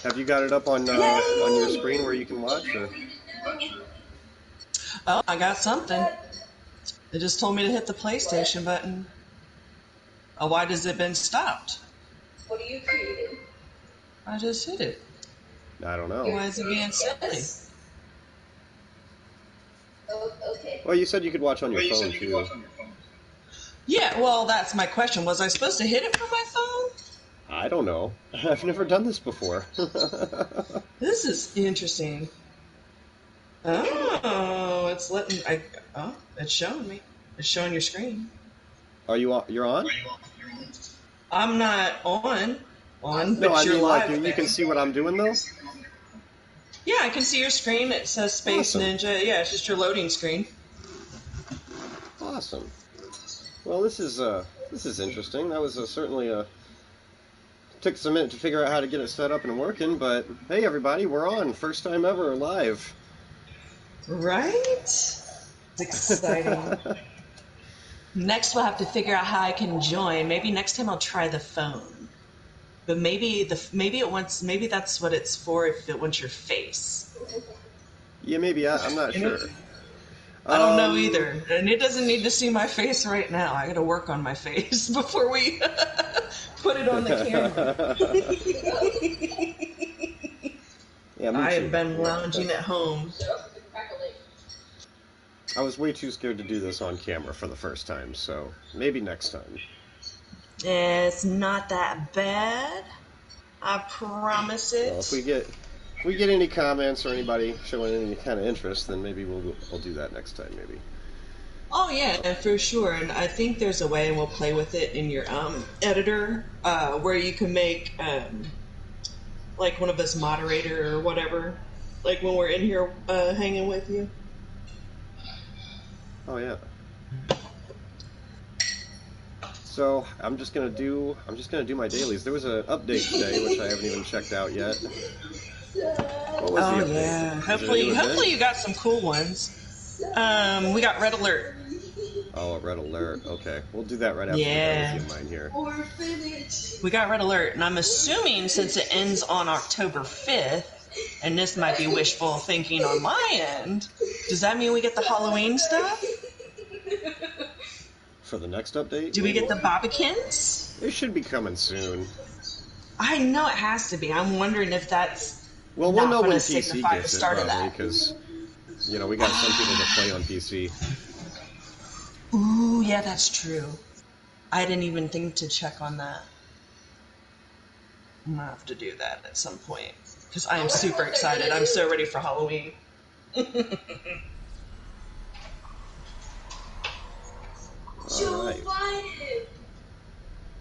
Have you got it up on your screen where you can watch? Or Oh, I got something. It just told me to hit the PlayStation button. Oh, why has it been stopped? What are you creating? I just hit it. I don't know. Why is it being silly? Oh, okay. Well, you said you could watch on your phone too. Yeah, well, that's my question. Was I supposed to hit it from my phone? I don't know. I've never done this before. This is interesting. Oh, it's letting. Oh, it's showing me. It's showing your screen. Are you on? You're on? I'm not on, No, I but you're mean like live you can there. see what I'm doing though. Yeah, I can see your screen. It says Space Awesome. Ninja. Yeah, it's just your loading screen. Awesome. Well, this is interesting. That was certainly a took us a minute to figure out how to get it set up and working, but hey, everybody, we're on. First time ever live. Right? It's exciting. Next, we'll have to figure out how I can join. Maybe next time I'll try the phone. But maybe maybe that's what it's for if it wants your face. Yeah, maybe. I'm not You know, sure. I don't know either. And it doesn't need to see my face right now. I gotta work on my face before we put it on the camera. Yeah, me I too. have been Yeah, lounging at home. I was way too scared to do this on camera for the first time, so maybe next time. It's not that bad. I promise it. Well, if we get any comments or anybody showing any kind of interest, then maybe we'll do that next time. Maybe. Oh yeah, for sure. And I think there's a way, and we'll play with it in your editor, where you can make like one of us moderator or whatever, like when we're in here hanging with you. Oh yeah. So I'm just gonna do my dailies. There was an update today which I haven't even checked out yet. What was the update? Yeah. Is it a new Hopefully event? you got some cool ones. We got Red Alert. Oh, a red alert. Okay, we'll do that right after Yeah. we get with you in mine here. We got Red Alert, and I'm assuming since it ends on October 5th, and this might be wishful thinking on my end, does that mean we get the Halloween stuff? For the next update? Do we get the Bobbikins? It should be coming soon. I know it has to be. I'm wondering if that's Well, we'll not know going when to PC signify the gets it, start of probably, that. because, we got some people that play on PC. Ooh, yeah, that's true. I didn't even think to check on that. I'm going to have to do that at some point, because I am super excited. I'm so ready for Halloween. Alright.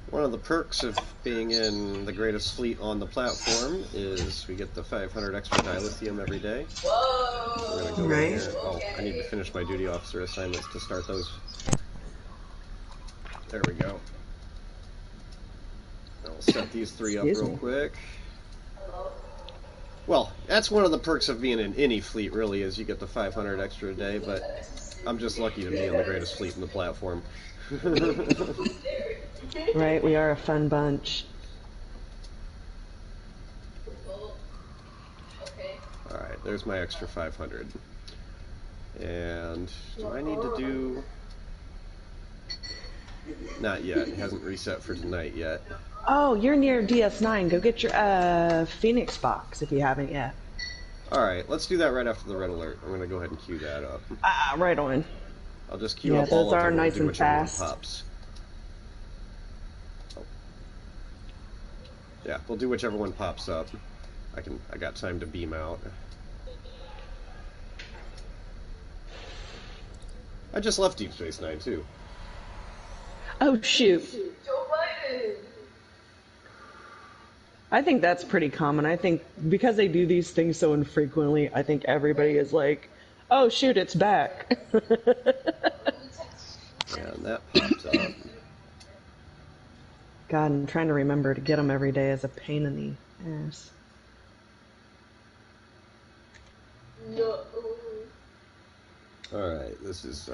One of the perks of being in the greatest fleet on the platform is we get the 500 extra dilithium every day. Whoa! We're going to go Right. in here. Oh, I need to finish my duty officer assignments to start those. There we go. I'll set these three up real quick. Well, that's one of the perks of being in any fleet, really, is you get the 500 extra a day, but I'm just lucky to be in the greatest fleet in the platform. Right, we are a fun bunch. Alright, there's my extra 500. And do I need to do... Not yet. It hasn't reset for tonight yet. Oh, you're near DS9. Go get your Phoenix box if you haven't yet. Alright, let's do that right after the red alert. I'm going to go ahead and queue that up. Right on. I'll just queue up those all of are them nice and do and whichever one fast. pops. Oh. Yeah, we'll do whichever one pops up. I got time to beam out. I just left Deep Space Nine too. Oh, shoot. Joe Biden! I think that's pretty common. I think because they do these things so infrequently, I think everybody is like, oh, shoot, it's back. And that pops up. God, I'm trying to remember to get them every day is a pain in the ass. No. Alright, this is,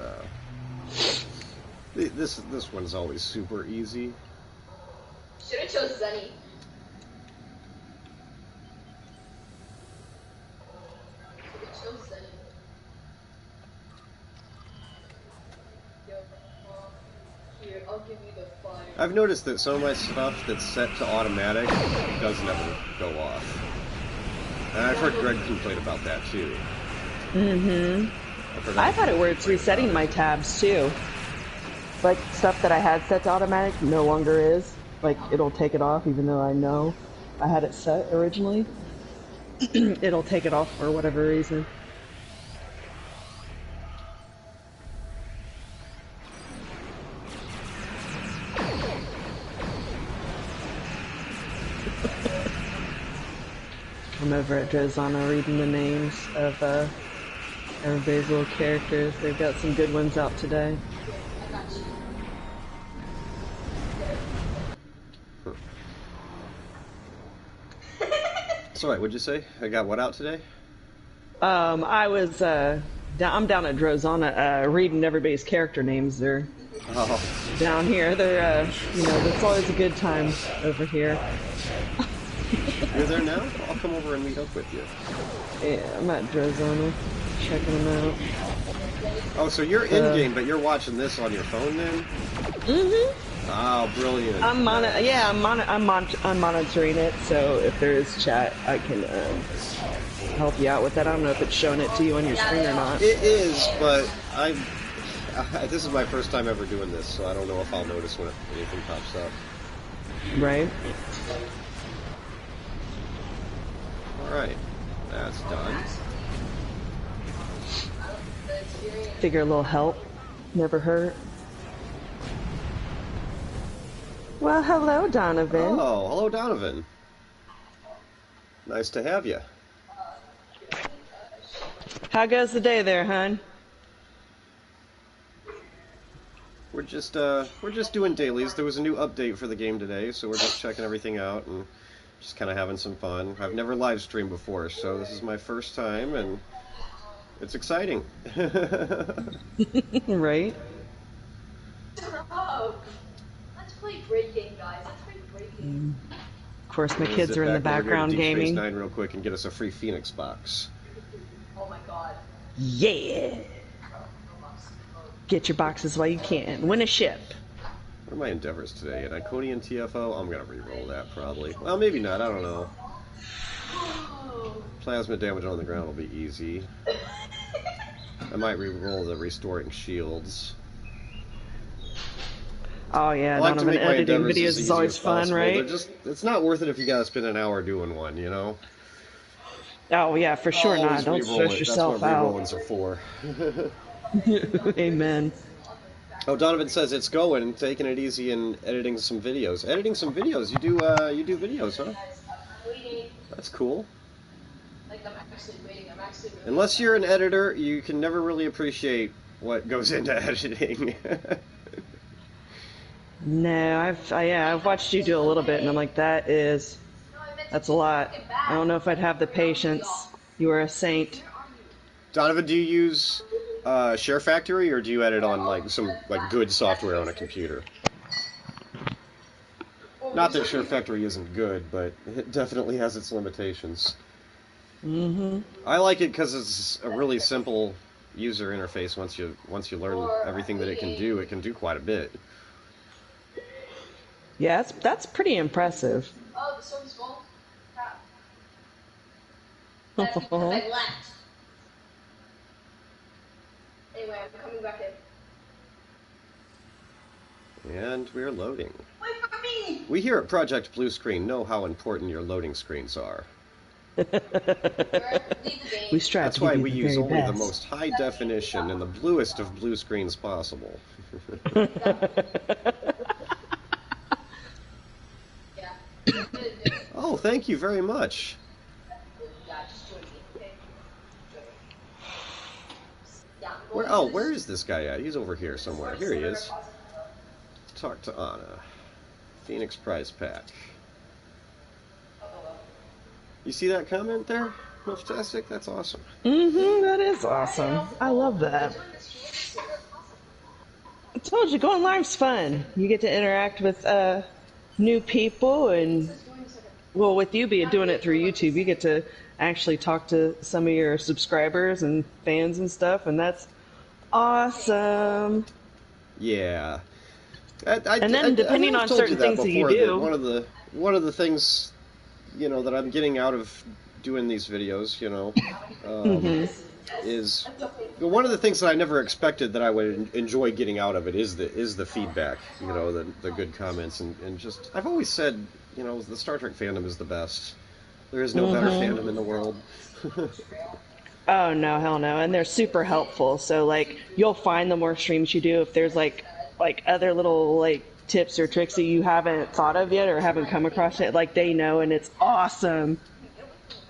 this one's always super easy. Should've chose Zenny. give you the fire. I've noticed that some of my stuff that's set to automatic does never go off. And I've heard Greg complain about that too. I've had it where it's resetting my tabs too. Like stuff that I had set to automatic no longer is. Like it'll take it off even though I know I had it set originally. It'll take it off for whatever reason. I'm over at Drozana reading the names of everybody's little characters. They've got some good ones out today. I got you. Sorry, what'd you say? I got what out today? I was I'm down at Drozana reading everybody's character names. They're down here. They're that's always a good time over here. You're there now? I'll come over and meet up with you. Yeah, I'm at Drozana checking them out. Oh, so you're in-game, but you're watching this on your phone then? Mm-hmm. Oh, brilliant. I'm monitoring it, so if there is chat, I can help you out with that. I don't know if it's showing it to you on your screen or not. It is, but this is my first time ever doing this, so I don't know if I'll notice when anything pops up. Right. Alright, that's done. Figure a little help never hurt. Well, hello, Donovan. Oh, hello, Donovan. Nice to have you. How goes the day there, hon? We're just doing dailies. There was a new update for the game today, so we're just checking everything out and just kind of having some fun. I've never live streamed before, so this is my first time, and it's exciting. Right? Oh, let's play breaking, guys. Let's play breaking. Of course, my kids Zip are in the back over here to background Deep Space gaming. Nine real quick and get us a free Phoenix box. Oh my god. Yeah! Get your boxes while you can. Win a ship. What are my endeavors today? An Iconian TFO? I'm gonna re-roll that probably. Well, maybe not. I don't know. Plasma damage on the ground will be easy. I might re-roll the restoring shields. Oh yeah, I like to Donovan make my editing endeavors videos as is easy always as fun, possible. right? It's not worth it if you gotta spend an hour doing one, you know? Oh yeah, for sure not. Don't stress yourself That's what out. re-rollings are for. Amen. Oh, Donovan says it's going and taking it easy and editing some videos. Editing some videos? You do videos, huh? I'm waiting. That's cool. Like, I'm actually waiting. I'm actually really Unless you're an editor, you can never really appreciate what goes into editing. No, I've watched you do a little bit, and I'm like, that's a lot. I don't know if I'd have the patience. You are a saint. Donovan, do you use Share Factory, or do you edit on like some good software on a computer? Not that Share Factory isn't good, but it definitely has its limitations. Mm-hmm. I like it because it's a really simple user interface. Once you learn everything that it can do quite a bit. Yeah, that's pretty impressive. Oh, the storm's full? Crap. That's because I left. Anyway, I'm coming back in. And we're loading. Wait for me! We here at Project Blue Screen know how important your loading screens are. Leave the game. We strive That's to why give we you the use very only best. the most high definition and the bluest of blue screens possible. Yeah. Oh, thank you very much. Yeah, just join me, okay? Join me. Yeah, I'm Where? going Oh, to where this- is this guy at? He's over here somewhere. Here he is. Talk to Anna. Phoenix prize pack. You see that comment there? Milftastic? That's awesome. Mm-hmm, that is awesome. I love that. I told you, going live's fun. You get to interact with new people, and well, with you doing it through YouTube, you get to actually talk to some of your subscribers and fans and stuff, and that's awesome. Yeah. And then depending I've on told certain you that things that you before, do. One of the things, you know, that I'm getting out of doing these videos, you know, is one of the things that I never expected that I would enjoy getting out of it is the feedback, you know, the good comments, and just I've always said, you know, the Star Trek fandom is the best. There is no better fandom in the world. Oh no, hell no. And they're super helpful. So like you'll find the more streams you do if there's like other little like tips or tricks that you haven't thought of yet or haven't come across yet, like they know, and it's awesome.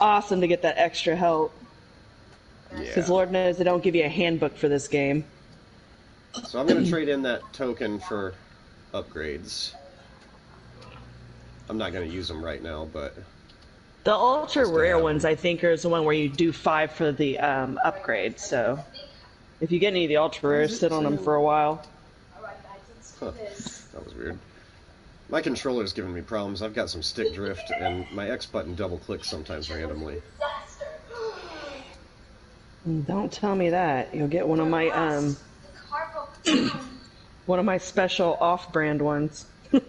Awesome to get that extra help. Because Yeah. Lord knows they don't give you a handbook for this game. So I'm gonna trade in that token for upgrades. I'm not gonna use them right now, but The ultra just to rare have ones, them. I think, are the one where you do 5 for the upgrade. So if you get any of the ultra Why is rares, it sit on them saying? for a while. Alright, guys, let's do Huh, this. that was weird. My controller's giving me problems. I've got some stick drift, and my X button double clicks sometimes randomly. Disaster. Don't tell me that. You'll get one of my The car broke down. one of my special off-brand ones. Stop.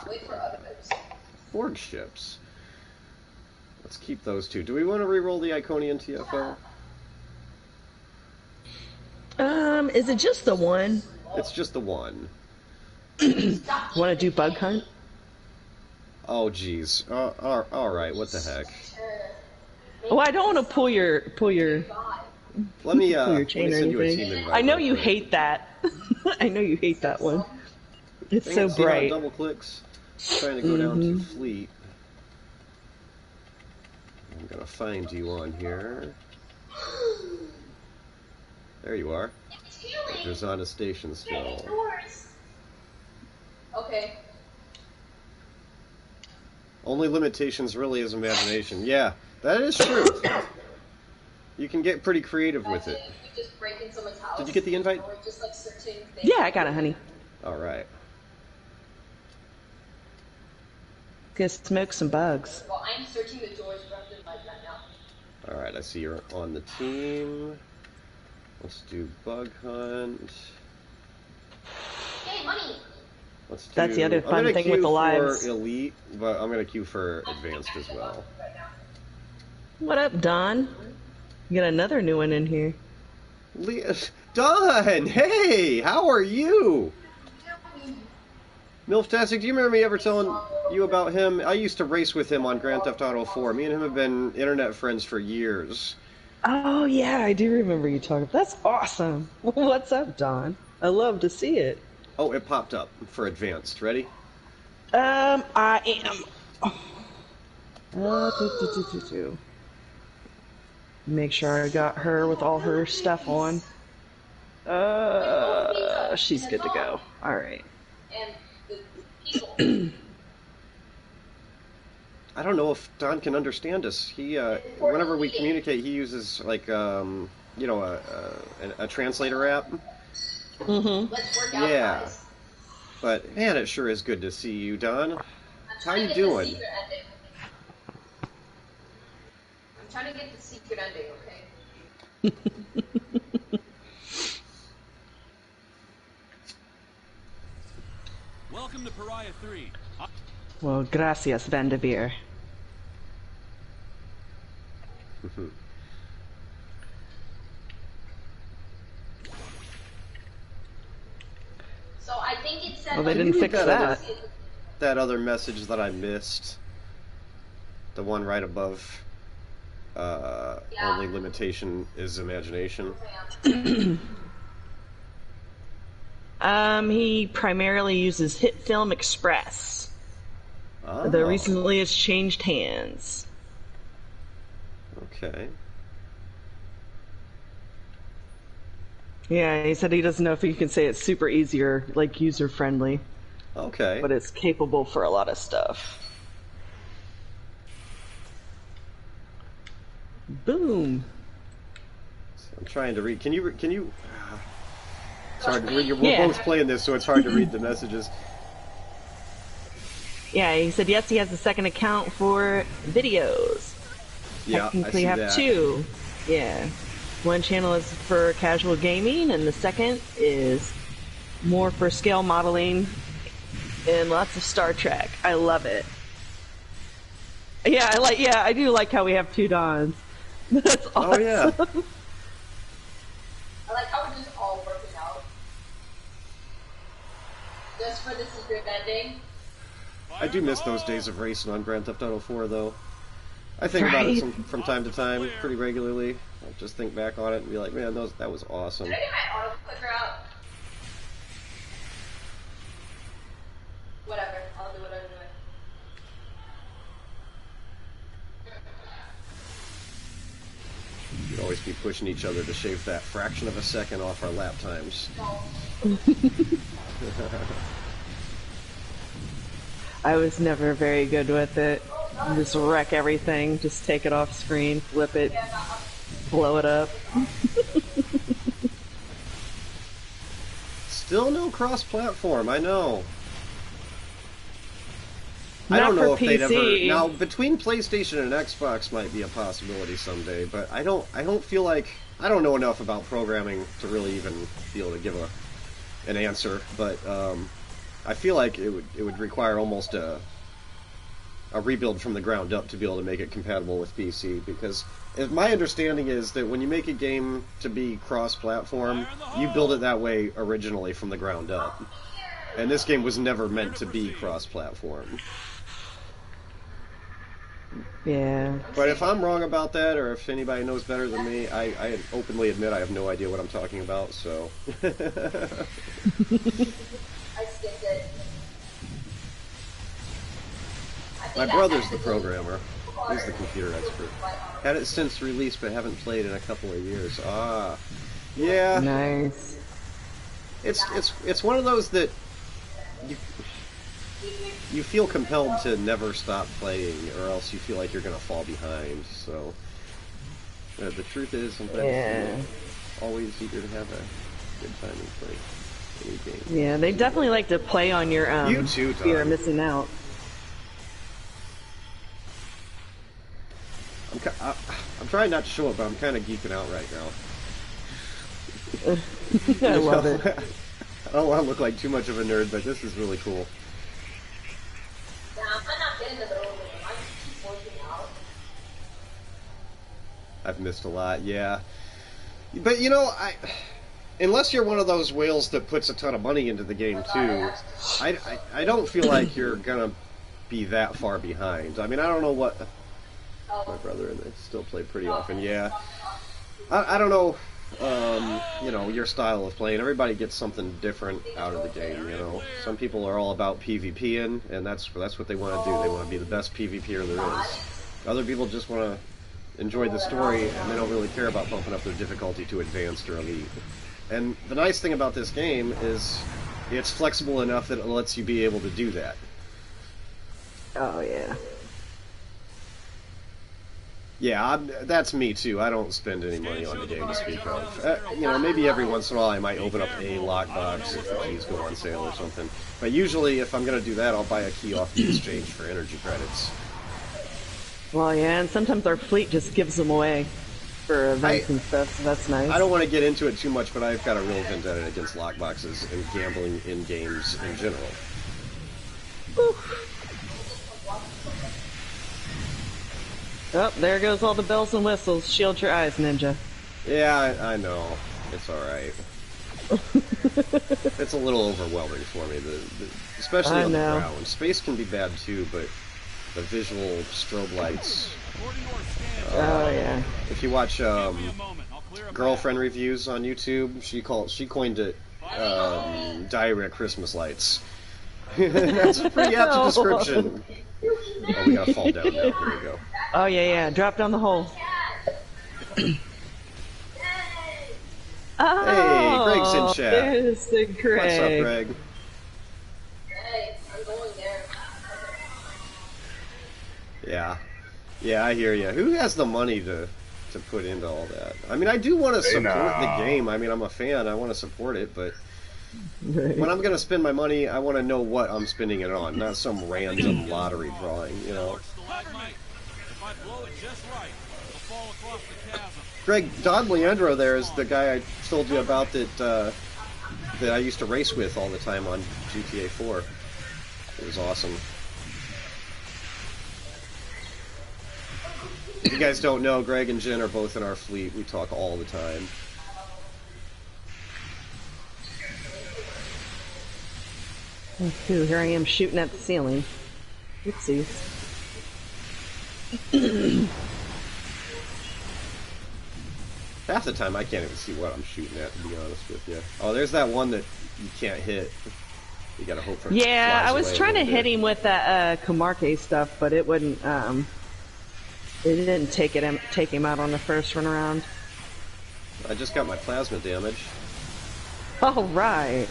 Wait for others. Forge ships. Let's keep those two. Do we want to re-roll the Iconian TFO? Is it just the one? It's just the one. Want to do bug hunt? Oh, geez. All right. What the heck? Well, I don't want to pull your Let me pull your let me chain or send you a anything. team invite. I know real you quick. hate that. I know you hate that one. It's Dang so it, see how it bright. double clicks. Trying to go down to fleet. I'm gonna find you on here. There you are. There's on a station still. Okay. Only limitations really is imagination. Yeah, that is true. You can get pretty creative with it. You just break in someone's house. Did you get the invite? Or just like certain things. Yeah, I got it, honey. All right. Gonna smoke some bugs. Well, I'm searching the doors rather than like that now. All right. I see you're on the team. Let's do bug hunt. Hey, money! Let's do. That's the other I'm fun gonna thing queue with the for lives. elite, but I'm gonna queue for advanced as well. What up, Don? You got another new one in here. Don, hey, how are you? Milftastic, do you remember me ever telling you about him? I used to race with him on Grand Theft Auto 4. Me and him have been internet friends for years. Oh yeah, I do remember you talking. That's awesome. What's up, Don? I love to see it. Oh, it popped up for advanced. Ready? I am. Make sure I got her with all her stuff on. She's good to go. All right. And the people. I don't know if Don can understand us. He, whenever we communicate, he uses like, you know, a translator app. Mm-hmm. Let's work out, Yeah. guys. But man, it sure is good to see you, Don. I'm How trying you to get the doing? secret ending. I'm trying to get the secret ending, okay? Welcome to Pariah 3. Well, gracias, Vanderveer. So I think it said. Well, they like, didn't you fix read that. That other message that I missed, the one right above, only limitation is imagination. He primarily uses Hit Film Express. Oh, Though recently it's changed hands. okay. Yeah, he said he doesn't know if he can say it's super easy or like user friendly, Okay. but it's capable for a lot of stuff. Boom. I'm trying to read. Can you? It's hard to read. We're Yeah. both playing this, so it's hard to read the messages. Yeah, he said yes, he has a second account for videos. Yeah, I Technically see have that. 2. Yeah. One channel is for casual gaming, and the second is more for scale modeling and lots of Star Trek. I love it. Yeah, I do like how we have two Dons. That's awesome. Oh yeah. I like how we're just all working out. Just for the secret ending. I do miss those days of racing on Grand Theft Auto 4, though. I think about it from time to time, pretty regularly. I'll just think back on it and be like, man, that was awesome. Did I get my auto clicker out? Whatever, I'll do what I'm doing. We'd always be pushing each other to shave that fraction of a second off our lap times. I was never very good with it. Just wreck everything, just take it off screen, flip it, blow it up. Still no cross-platform, I know. I Not don't know if for they'd ever. PC. Now, between PlayStation and Xbox might be a possibility someday, but I don't feel like I don't know enough about programming to really even be able to give an answer. But I feel like it would require almost a rebuild from the ground up to be able to make it compatible with PC. Because my understanding is that when you make a game to be cross-platform, you build it that way originally from the ground up. And this game was never meant to be cross-platform. Yeah. But if I'm wrong about that, or if anybody knows better than me, I openly admit I have no idea what I'm talking about, so... I skipped it. My brother's the programmer. He's the computer expert. Had it since release, but haven't played in a couple of years. Ah. Yeah. Nice. It's one of those that... You feel compelled to never stop playing, or else you feel like you're going to fall behind. So, the truth is, sometimes it's always eager to have a good time and play any game. Yeah, they definitely like to play on your You too, Tom. fear of missing out. I'm trying not to show it, but I'm kind of geeking out right now. I love it. I don't want to look like too much of a nerd, but this is really cool. Yeah, I'm not getting to the road with them. I just keep working out. I've missed a lot, yeah. But you know, unless you're one of those whales that puts a ton of money into the game too, I don't feel like you're gonna be that far behind. I mean, I don't know what my brother and I still play pretty often. Yeah, I don't know. You know, your style of playing. Everybody gets something different out of the game. You know, some people are all about PvPing, and that's what they want to do. They want to be the best PvPer there is. Other people just want to enjoy the story, and they don't really care about bumping up their difficulty to advanced or elite. And the nice thing about this game is it's flexible enough that it lets you be able to do that. Oh, yeah. Yeah, that's me too. I don't spend any money on the game to speak of. You know, maybe every once in a while I might open up a lockbox if the keys go on sale or something. But usually if I'm going to do that, I'll buy a key off the exchange for energy credits. Well, yeah, and sometimes our fleet just gives them away for events and stuff, so that's nice. I don't want to get into it too much, but I've got a real vendetta against lockboxes and gambling in games in general. Oof. Oh, there goes all the bells and whistles. Shield your eyes, Ninja. Yeah, I know. It's alright. It's a little overwhelming for me, especially on the ground. Space can be bad too, but the visual strobe lights. Oh, yeah. If you watch girlfriend reviews on YouTube, she coined it diarrhea Christmas lights. That's a pretty apt description. Oh, we gotta fall down now. Here we go. Oh, yeah. Drop down the hole. Oh, hey, Greg's in chat. There's the Greg. What's up, Greg? Hey, I'm going there. Yeah, I hear you. Who has the money to put into all that? I mean, I do want to support the game. I mean, I'm a fan. I want to support it, but when I'm going to spend my money, I want to know what I'm spending it on, not some random lottery drawing, you know. If I blow it just right, it'll fall across the chasm. Greg, Don Leandro there is the guy I told you about that I used to race with all the time on GTA 4. It was awesome. If you guys don't know, Greg and Jen are both in our fleet. We talk all the time. Me too. Here I am shooting at the ceiling. Oopsies. Half the time I can't even see what I'm shooting at, to be honest with you. Oh, there's that one that you can't hit. You gotta hope for it. Yeah, I flies was away a trying to little hit bit. him with that Comarque stuff, but it wouldn't. It didn't take him out on the first run around. I just got my plasma damage. All right.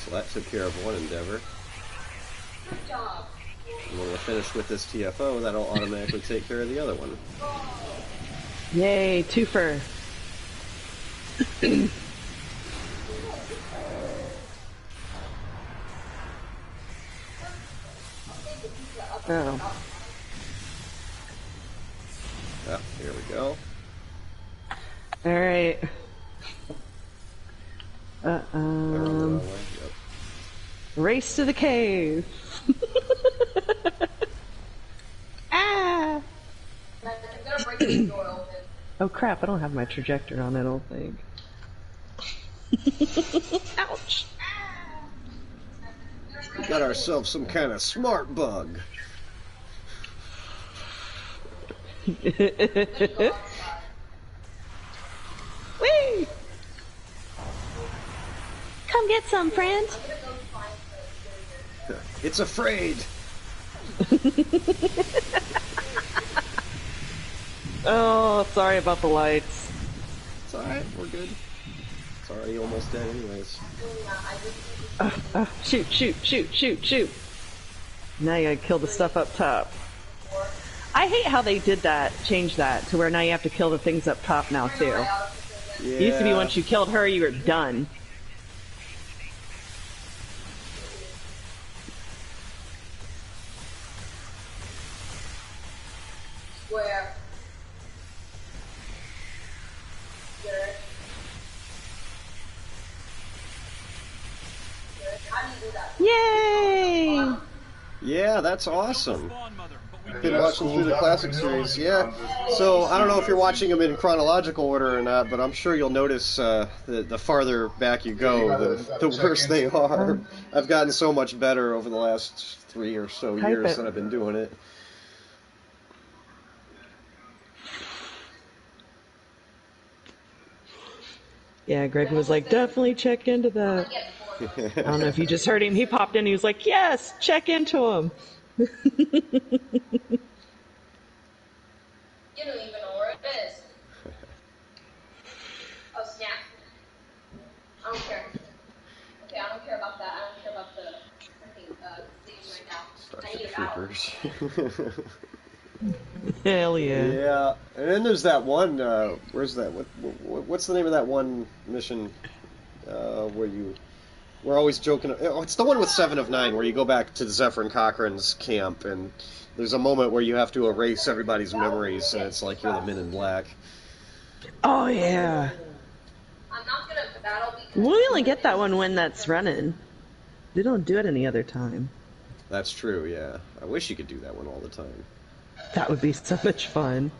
So that took care of one endeavor. Good job. And when we're finished with this TFO, that'll automatically take care of the other one. Yay, twofer. Oh. Ah, here we go. All right. I run the wrong way. Yep. Race to the cave. Ah! I'm gonna break this door open. Oh crap! I don't have my trajector on. I don't think. Ouch! We got ourselves some kind of smart bug. Whee! Come get some, friend. It's afraid. Oh, sorry about the lights. It's alright, we're good. It's already almost dead anyways. Shoot, shoot, shoot, shoot, shoot. Now you gotta kill the stuff up top. I hate how they did that, changed that, to where now you have to kill the things up top now, too. Yeah. It used to be once you killed her, you were done. Where? Good. Good. How do you do that? Yay! Yeah, that's awesome. Spawn mother, but we Been watching through the classic series, yeah. So I don't know if you're watching them in chronological order or not, but I'm sure you'll notice the farther back you go, the worse they are. I've gotten so much better over the last 3 or so Type years it. that I've been doing it. Yeah, Greg was like, definitely check into that. I don't know if you just heard him. He popped in. He was like, yes, check into him. You don't even know where it is. Oh, snap. I don't care. Okay, I don't care about that. I don't care about the freaking stage right now. I need it out. Troopers. Hell yeah. Yeah, and then there's that one. Where's that? What's the name of that one mission? We're always joking. Oh, it's the one with 7 of 9, where you go back to Zephyr and Cochrane's camp, and there's a moment where you have to erase everybody's memories, and it's like you're the Men in Black. Oh, yeah. I'm not gonna battle because We only get that one when that's running. They don't do it any other time. That's true. Yeah, I wish you could do that one all the time. That would be so much fun.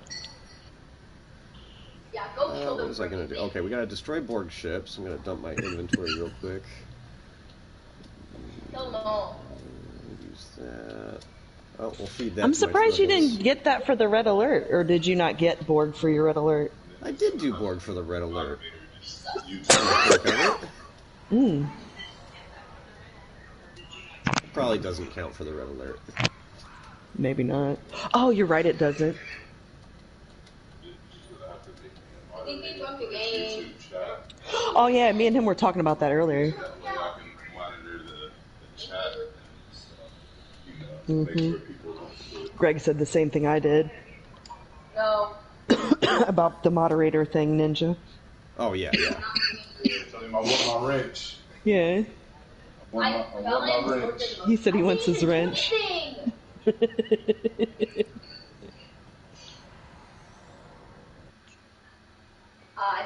yeah, go kill What them. was I gonna do? Okay, we gotta destroy Borg ships. I'm gonna dump my inventory real quick. Kill them all. Use that. Oh, we'll feed that. I'm to my surprised you snuggles. didn't get that for the red alert, or did you not get Borg for your red alert? I did do Borg for the red alert. Mm. Probably doesn't count for the red alert. Maybe not. Oh, you're right, it doesn't. I think they broke the game. Oh, yeah, me and him were talking about that earlier. Greg said the same thing I did No. about the moderator thing, Ninja. Oh yeah, yeah. Tell him I want my wrench. Yeah. I want my wrench. He said he wants his wrench. I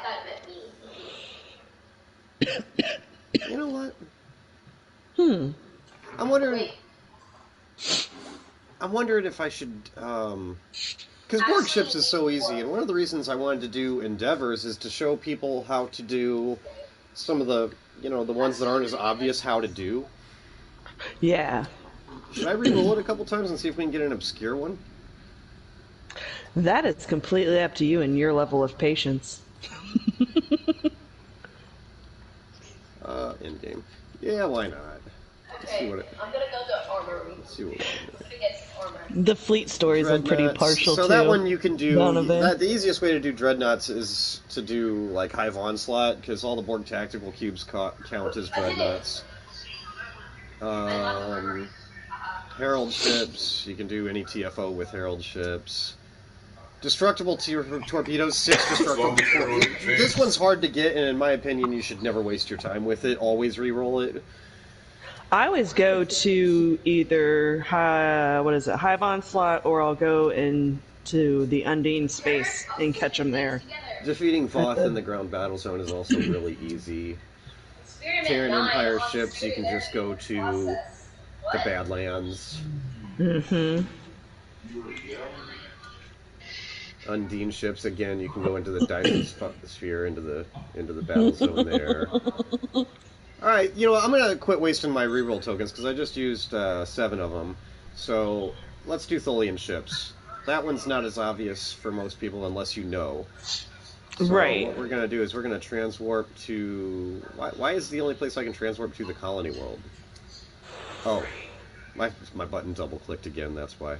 thought it meant me. You know what? Hmm. I'm wondering. Wait. I'm wondering if I should. Because board ships is so easy, and one of the reasons I wanted to do Endeavors is to show people how to do some of the, the ones that aren't as obvious how to do. Yeah. Should I re-roll it a couple times and see if we can get an obscure one? That is completely up to you and your level of patience. End game. Yeah, why not? Let's see Okay, what it. I'm gonna go to armory. Let's see what we can do. I'm gonna get some armor. The fleet stories I'm pretty Dreadnoughts. partial to. So that one you can do. Donovan. The easiest way to do dreadnoughts is to do like Hive Onslaught, because all the Borg tactical cubes count as dreadnoughts. Herald ships. You can do any TFO with Herald ships. Destructible torpedoes, 6 destructible torpedoes. This one's hard to get, and in my opinion, you should never waste your time with it. Always re-roll it. I always go to either Hive Onslaught, or I'll go into the Undine space and catch them there. Defeating Voth in the ground battle zone is also really easy. Terran Empire ships, you can just go to the Badlands. Mm-hmm. Undine ships, again, you can go into the Dailies sphere, into the battle zone there. Alright, I'm going to quit wasting my reroll tokens, because I just used 7 of them. So, let's do Tholian ships. That one's not as obvious for most people unless you know. So Right. what we're going to do is we're going to transwarp to... Why is the only place I can transwarp to the colony world? Oh, my button double-clicked again, that's why.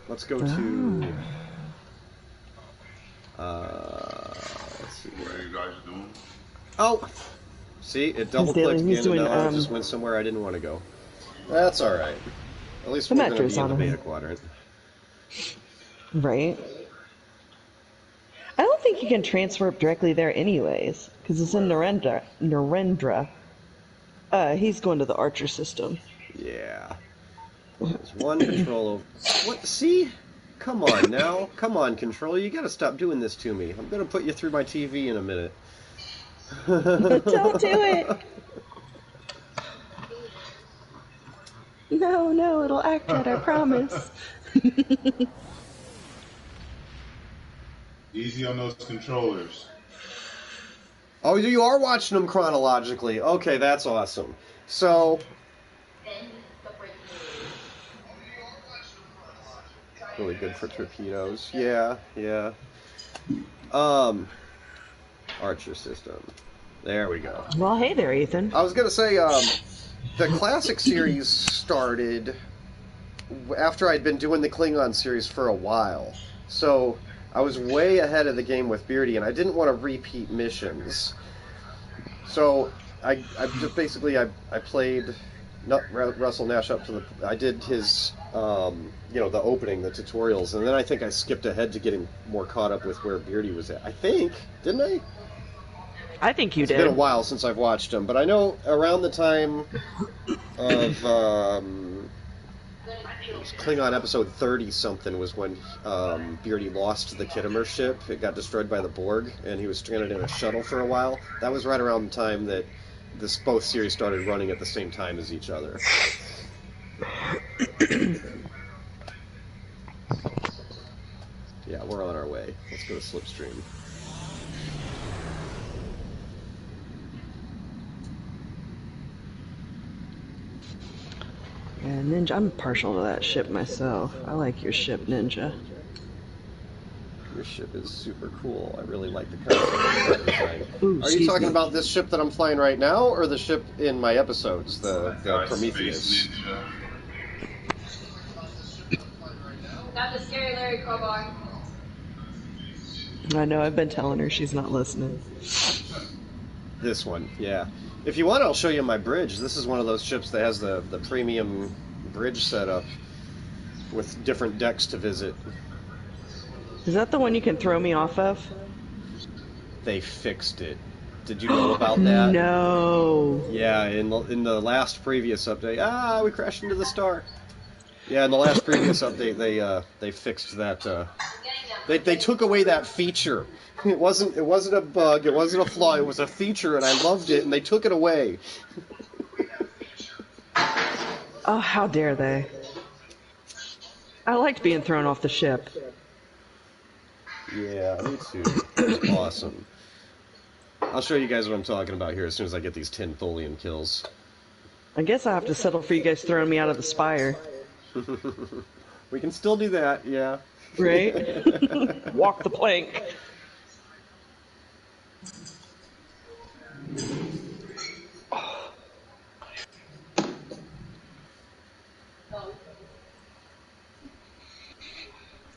Let's go to... let's see What are you guys doing? Oh! See, it double-clicked He's again, and doing, now it just went somewhere I didn't want to go. That's alright. At least we're going to be in the beta quadrant. Right. I don't think you can transfer directly there anyways, because it's in Narendra. He's going to the Archer system. Yeah. There's one control over... What? See? Come on now. Come on, controller. You gotta stop doing this to me. I'm gonna put you through my TV in a minute. Don't do it! No, it'll act right, I promise. Easy on those controllers. Oh, you are watching them chronologically. Okay, that's awesome. So... Really good for torpedoes. Yeah. Archer system. There we go. Well, hey there, Ethan. I was gonna say, the classic series started after I'd been doing the Klingon series for a while. So I was way ahead of the game with Beardy, and I didn't want to repeat missions. So I just basically I played Russell Nash up to the... I did his, the opening, the tutorials, and then I think I skipped ahead to getting more caught up with where Beardy was at. I think, didn't I? I think you did. It's been a while since I've watched him, but I know around the time of Klingon episode 30-something was when Beardy lost the Kittimer ship. It got destroyed by the Borg, and he was stranded in a shuttle for a while. That was right around the time that both series started running at the same time as each other. Yeah, we're on our way. Let's go to Slipstream. Yeah, Ninja, I'm partial to that ship myself. I like your ship, Ninja. Your ship is super cool. I really like the concept of the design. Ooh, Are you talking about this ship that I'm flying right now, or the ship in my episodes, the Prometheus? Not the scary Larry Crowbar. I know, I've been telling her she's not listening. This one, yeah. If you want, I'll show you my bridge. This is one of those ships that has the premium bridge setup with different decks to visit. Is that the one you can throw me off of? They fixed it. Did you know about that? No. Yeah, in the last previous update, we crashed into the star. Yeah, in the last previous update, they fixed that. They took away that feature. It wasn't a bug. It wasn't a flaw. It was a feature, and I loved it. And they took it away. Oh, how dare they? I liked being thrown off the ship. Yeah, me too. It was awesome. I'll show you guys what I'm talking about here as soon as I get these 10 Tholian kills. I guess I have to settle for you guys throwing me out of the spire. We can still do that, yeah. Right? Walk the plank.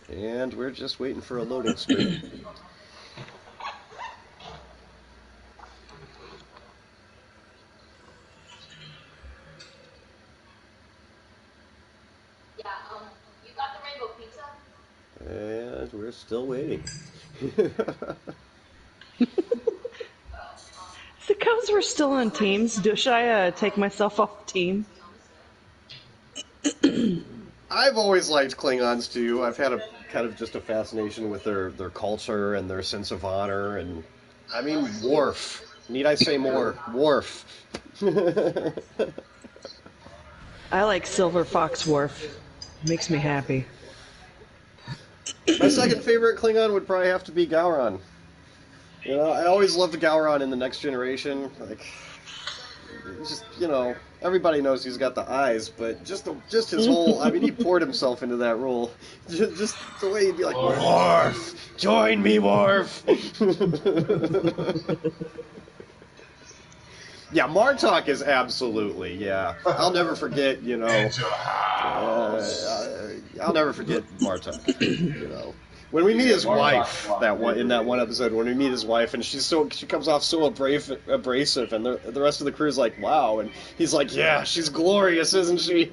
And we're just waiting for a loading screen. Yeah, you got the rainbow pizza? And we're still waiting. Because we're still on teams, should I take myself off team? I've always liked Klingons too. I've had a kind of just a fascination with their culture and their sense of honor, and I mean Worf. Need I say more? Worf. I like Silver Fox Worf. Makes me happy. My second favorite Klingon would probably have to be Gowron. You know, I always loved Gowron in the Next Generation. Like, just, you know, everybody knows he's got the eyes, but just his whole, I mean, he poured himself into that role. Just the way he'd be like, Worf, join me, Worf. Yeah, Martok is absolutely, yeah. I'll never forget, you know. I'll never forget Martok, you know. When we meet his wife, in that one episode, when we meet his wife, and she comes off so abrasive, and the rest of the crew's like, wow, and he's like, yeah, she's glorious, isn't she?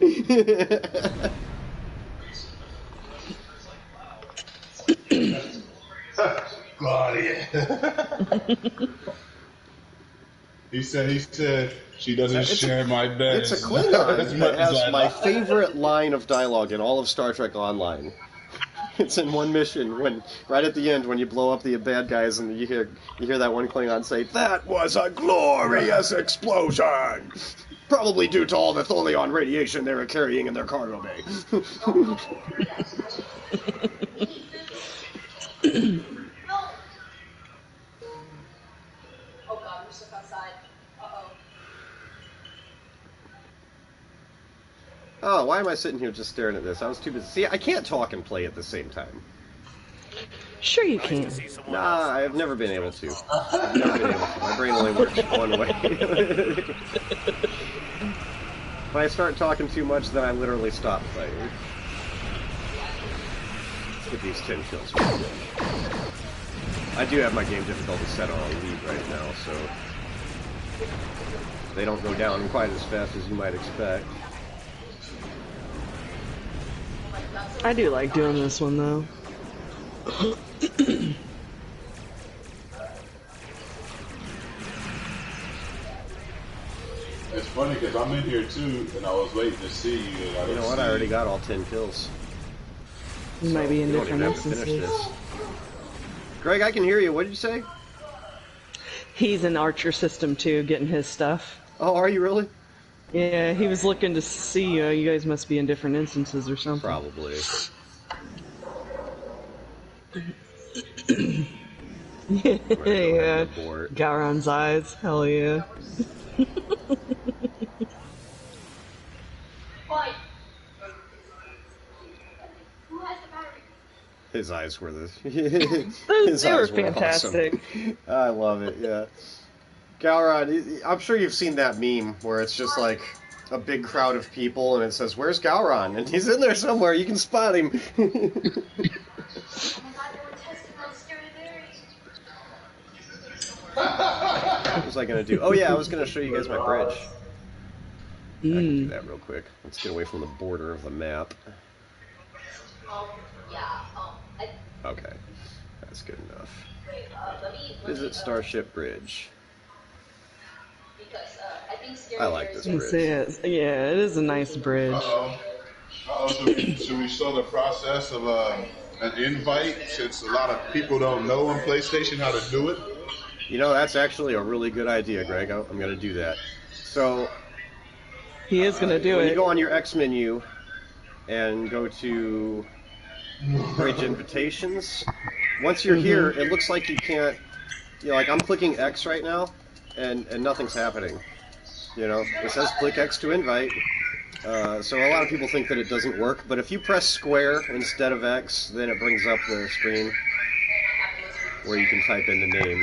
Claudia. He said, she doesn't share my bed. It's a Klingon that has my favorite line of dialogue in all of Star Trek Online. It's in one mission when right at the end when you blow up the bad guys and you hear that one Klingon say, "That was a glorious explosion," probably due to all the Tholian radiation they were carrying in their cargo bay. Oh god, we're stuck outside. Uh-oh. Oh, why am I sitting here just staring at this? I was too busy. See, I can't talk and play at the same time. Sure you can. Nah, I've never been able to. I've never been able to. My brain only works one way. When I start talking too much, then I literally stop playing. Let's get these 10 kills. I do have my game difficulty set on lead right now, so they don't go down quite as fast as you might expect. I do like doing this one, though. It's funny because I'm in here too, and I was waiting to see you. And You know what? I already got all 10 kills. You might be in You don't even different have to finish instances. this. Greg, I can hear you. What did you say? He's an Archer system, too, getting his stuff. Oh, are you really? Yeah, he was looking to see you. You guys must be in different instances or something. Probably. Yeah. Gowron's eyes. Hell yeah. Why? Who has the battery? His eyes were the. They were fantastic. Awesome. I love it. Yeah. Gowron, I'm sure you've seen that meme where it's just like a big crowd of people and it says, "Where's Gowron?" And he's in there somewhere. You can spot him. What was I gonna do? Oh yeah, I was gonna show you guys my bridge. I can do that real quick. Let's get away from the border of the map. Okay, that's good enough. Visit Starship Bridge. I like this bridge. Yeah, it is a nice bridge. So we saw the process of an invite, since a lot of people don't know on PlayStation how to do it. You know, that's actually a really good idea, Greg. I'm going to do that. So, He is gonna do when you it. go on your X menu and go to Bridge Invitations, once you're here, it looks like you can't. You know, like I'm clicking X right now, and nothing's happening. You know, it says click X to invite. So a lot of people think that it doesn't work, but if you press square instead of X, then it brings up the screen where you can type in the name.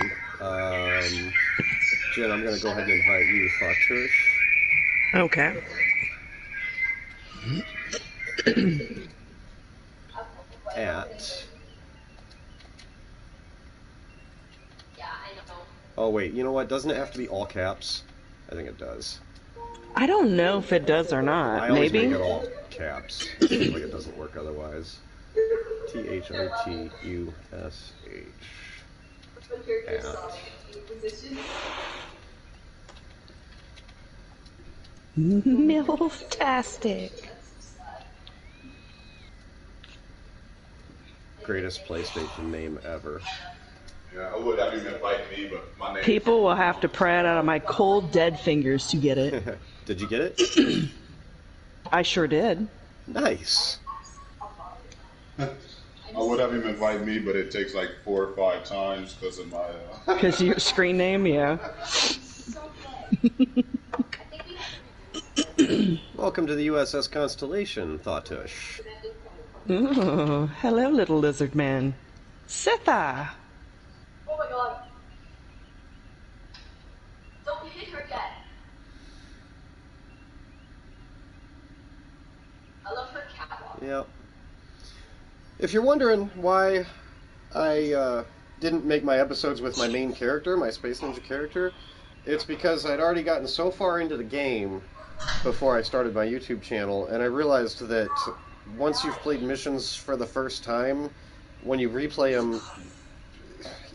Jen, I'm going to go ahead and invite you, Fatush. Okay. At. Yeah, I know. Oh, wait, you know what? Doesn't it have to be all caps? I think it does. I don't know if it does or not. I always Maybe. make it all caps. It seems like it doesn't work otherwise. THOTUSH. When characters At. saw like a few positions. Milftastic. Greatest PlayStation name ever. Yeah, I would have even invite me, but my name. People will have to pry it out of my cold, dead fingers to get it. Did you get it? I sure did. Nice. I would have him invite me, but it takes like 4 or 5 times because of my. Because of your screen name, yeah. Welcome to the USS Constellation, Thoughtush. Oh, hello, little lizard man. Sitha. Oh my god. Don't hit her yet. I love her catwalk. Yep. If you're wondering why I didn't make my episodes with my main character, my Space Ninja character, it's because I'd already gotten so far into the game before I started my YouTube channel, and I realized that once you've played missions for the first time, when you replay them,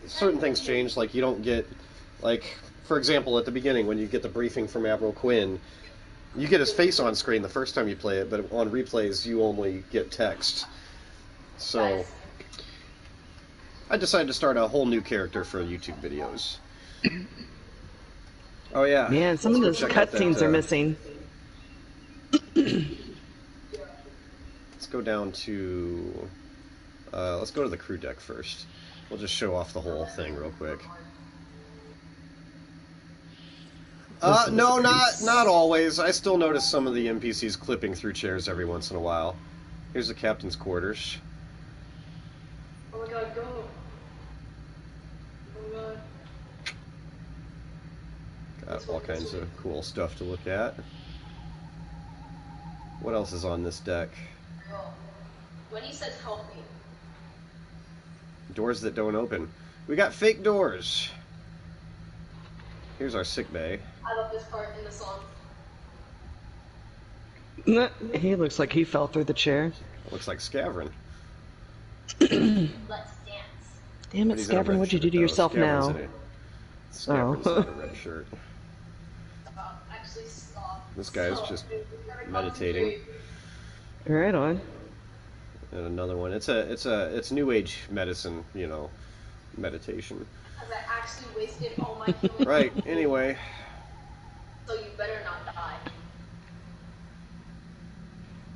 certain things change. Like, you don't get, like, for example, at the beginning, when you get the briefing from Admiral Quinn, you get his face on screen the first time you play it, but on replays, you only get text. So, I decided to start a whole new character for YouTube videos. Oh, yeah. Man, some of those cutscenes are missing. Let's go down to... let's go to the crew deck first. We'll just show off the whole thing real quick. No, not always. I still notice some of the NPCs clipping through chairs every once in a while. Here's the captain's quarters. Oh my god, go. Oh my god. Got all kinds of cool stuff to look at. What else is on this deck? Girl. When he says help me. Doors that don't open. We got fake doors. Here's our sick bay. I love this part in the song. He looks like he fell through the chair. Looks like Scavron. Let's dance. Damn it, But he's in a Scavron, red what'd you do shirt, to though. yourself Scavron's now? in a- Scavron's Oh. in a red shirt. Actually stop. This guy's just meditating. Right on. And another one. It's new age medicine, you know, meditation. Because I actually wasted all my healing. Right. Anyway, So you better not die.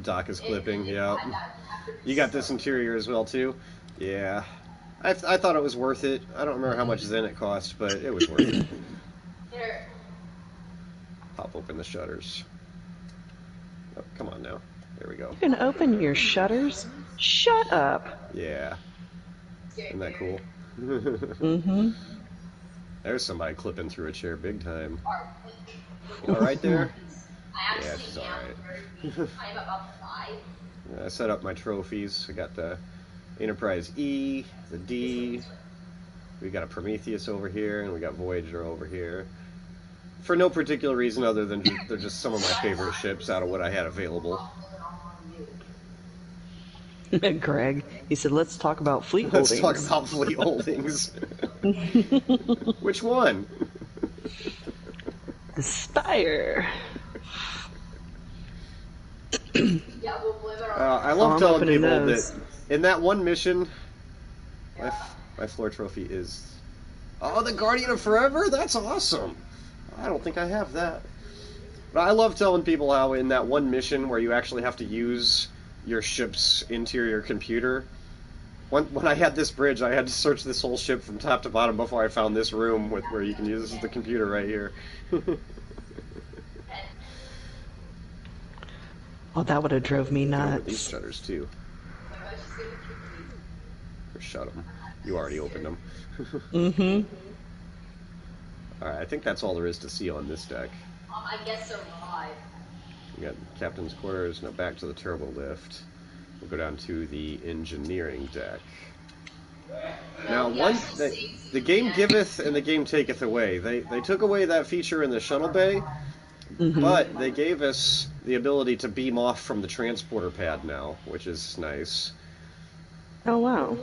Doc is clipping. Yeah. I died after You got this interior as well too. Yeah. I thought it was worth it. I don't remember how much Zen it cost, but it was worth it. Here. Pop open the shutters. Oh, come on now. There we go. You can open your shutters? Shut up. Yeah. Isn't that cool? Mm-hmm. There's somebody clipping through a chair big time. Are You all right there? I Yeah, actually she's all am. right. I'm about to die. I set up my trophies. We got the Enterprise E, the D. We got a Prometheus over here, and we got Voyager over here. For no particular reason other than they're just some of my favorite ships out of what I had available. Greg, he said, let's talk about fleet Let's holdings. talk about fleet holdings. Which one? The Spire. Yeah, we'll blame it on I Oh, love I'm telling opening people those. that in that one mission, my floor trophy is... Oh, the Guardian of Forever? That's awesome! I don't think I have that. But I love telling people how in that one mission where you actually have to use your ship's interior computer, when I had this bridge, I had to search this whole ship from top to bottom before I found this room with where you can use the computer right here. Oh, that would have drove me Get over these nuts. shutters too. Or shut them. You already opened them. Mm-hmm. Alright, I think that's all there is to see on this deck. I guess so. Live. We got captain's quarters. Now back to the turbo lift. We'll go down to the engineering deck. Now, the game giveth and the game taketh away. They took away that feature in the shuttle bay, Mm-hmm. but they gave us the ability to beam off from the transporter pad now, which is nice. Oh, wow.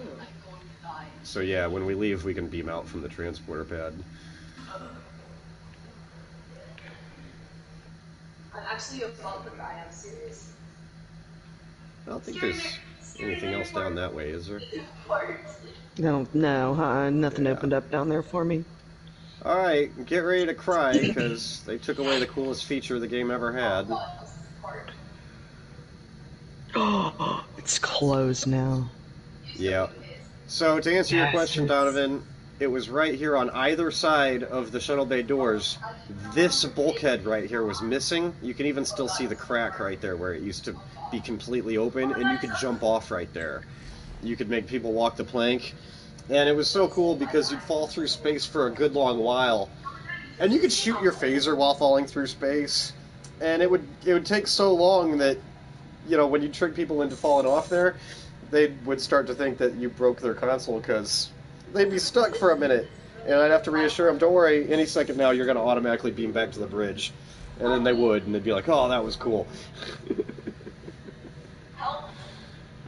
So yeah, when we leave, we can beam out from the transporter pad. I'm actually about to die. I'm serious. I don't think there's anything else down that way, is there? No, nothing Yeah. opened up down there for me. Alright, get ready to cry, because they took away the coolest feature the game ever had. Oh, it's closed now. Yeah. So, to answer your question, Donovan, it was right here on either side of the shuttle bay doors. This bulkhead right here was missing. You can even still see the crack right there where it used to be completely open, and you could jump off right there. You could make people walk the plank. And it was so cool because you'd fall through space for a good long while. And you could shoot your phaser while falling through space. And it would take so long that, you know, when you trick people into falling off there, they would start to think that you broke their console because they'd be stuck for a minute. And I'd have to reassure them, don't worry, any second now you're going to automatically beam back to the bridge. And then they would, and they'd be like, oh, that was cool.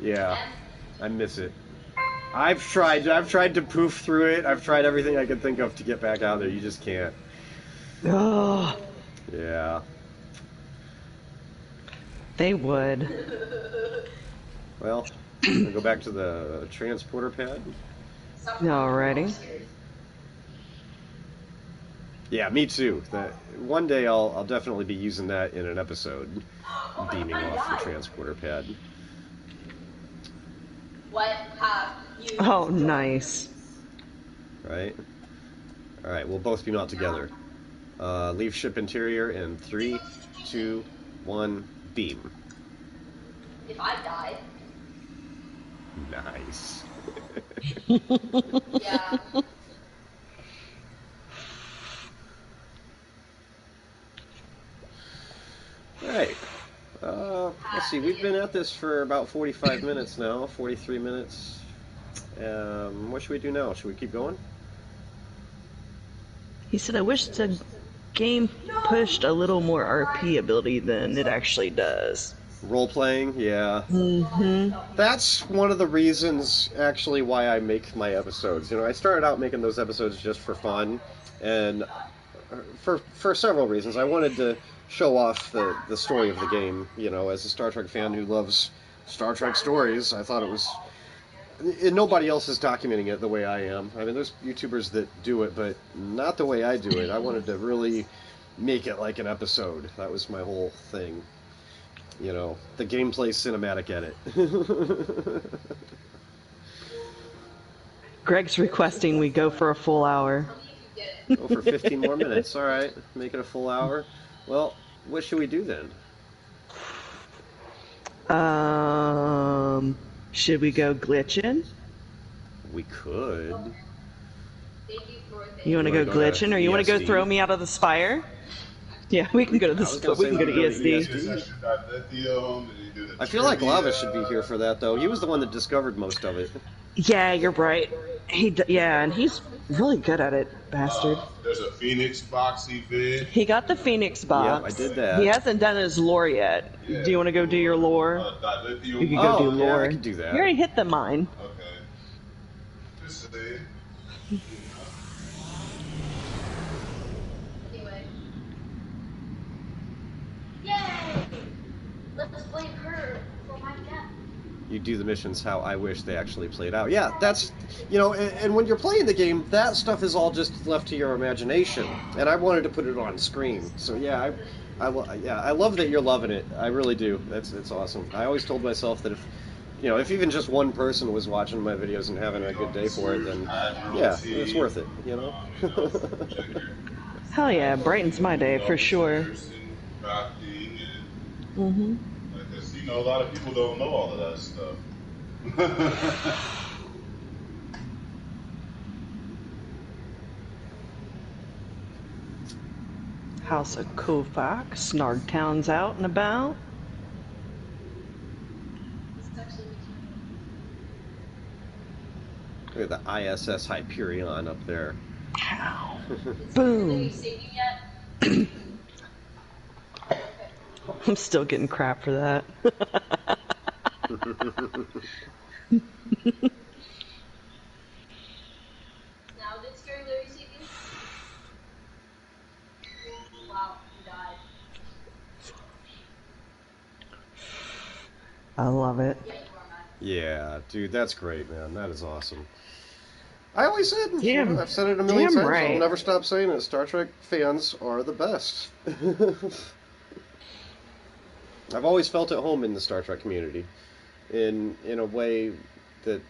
Yeah, I miss it. I've tried to poof through it. I've tried everything I could think of to get back out there. You just can't. Oh, Yeah. they would. Well, we'll go back to the transporter pad. Alrighty. Yeah, me too. That one day I'll definitely be using that in an episode, beaming off the transporter pad. What have you? Oh, nice. Right? Alright, we'll both beam out together. Leave ship interior in 3, 2, 1, beam. If I died. Nice. Yeah. Right. Let's see, we've been at this for about 45 minutes now, 43 minutes. What should we do now? Should we keep going? He said, I wish the game pushed a little more RP ability than it actually does. Role-playing, yeah. Mm-hmm. That's one of the reasons, actually, why I make my episodes. You know, I started out making those episodes just for fun, and for several reasons. I wanted to show off the story of the game. You know, as a Star Trek fan who loves Star Trek stories, I thought it was... And nobody else is documenting it the way I am. I mean, there's YouTubers that do it, but not the way I do it. I wanted to really make it like an episode. That was my whole thing. You know, the gameplay cinematic edit. Greg's requesting we go for a full hour. Go for 15 more minutes. All right, make it a full hour. Well, what should we do then? Should we go glitching? We could. You want to go glitching, or you want to go throw me out of the spire? Yeah, we can go to the. We can go to ESD. I feel like Lava should be here for that, though. He was the one that discovered most of it. Yeah, you're right. Yeah, and he's really good at it, bastard. There's a Phoenix box event. He got the Phoenix box. Yep, I did that. He hasn't done his lore yet. Yeah. Do you want to go do your lore? You can go do yeah, lore. I can do that. You already hit the mine. Okay. Just say it. Anyway. Yay! Let's blame her for my death. You do the missions how I wish they actually played out. Yeah, that's, you know, and when you're playing the game, that stuff is all just left to your imagination. And I wanted to put it on screen. So yeah, I love that you're loving it. I really do. It's awesome. I always told myself that if even just one person was watching my videos and having a good day for it, then yeah, it's worth it, you know? Hell yeah, brightens my day for sure. Mm-hmm. Because, a lot of people don't know all of that stuff. House of Kofak, Snargtown's out and about. Look at the ISS Hyperion up there. Ow. Boom. I'm still getting crap for that. Now did Scary Larry see me? Wow, he died. I love it. Yeah, dude, that's great, man. That is awesome. I always said, I've said it a million times, right. I'll never stop saying it, Star Trek fans are the best. I've always felt at home in the Star Trek community, in a way that...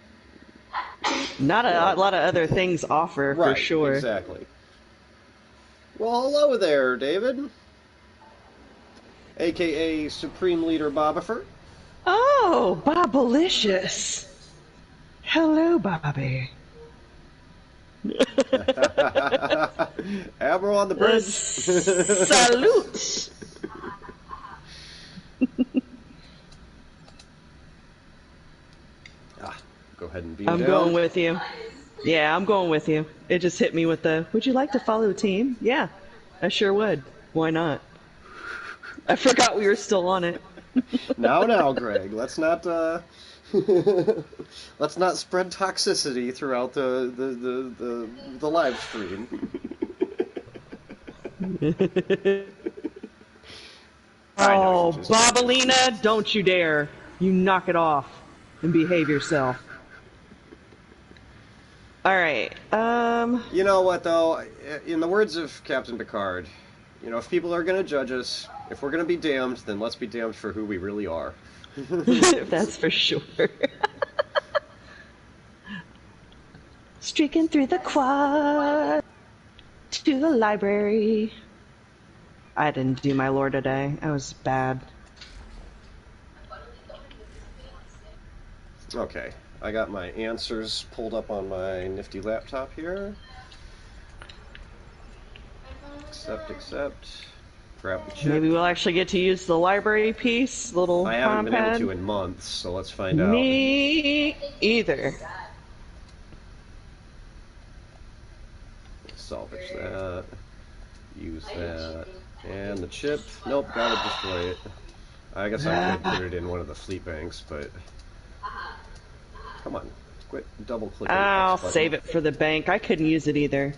Not a lot of other things offer, right, for sure. Exactly. Well, hello there, David. A.K.A. Supreme Leader Bobifer. Oh, Bobalicious. Hello, Bobby. Admiral on the bridge. Salute. Go ahead and beam I'm down. going with you. Yeah, I'm going with you. It just hit me with the, would you like to follow the team? Yeah, I sure would. Why not? I forgot we were still on it. Now, Greg, let's not let's not spread toxicity throughout the live stream. Oh, Bobalina, don't you dare! You knock it off and behave yourself. All right. You know what, though? In the words of Captain Picard, if people are going to judge us, if we're going to be damned, then let's be damned for who we really are. That's for sure. Streaking through the quad to the library. I didn't do my lore today. I was bad. Okay, I got my answers pulled up on my nifty laptop here. Accept. Grab the chip. Maybe we'll actually get to use the library piece, little I haven't been able pad. to in months, so let's find out. Me either. Salvage that. Use that. And the chip. Nope, gotta destroy it. I guess I could put it in one of the fleet banks, but... Come on. Quit double-clicking. I'll save it for the bank. I couldn't use it either.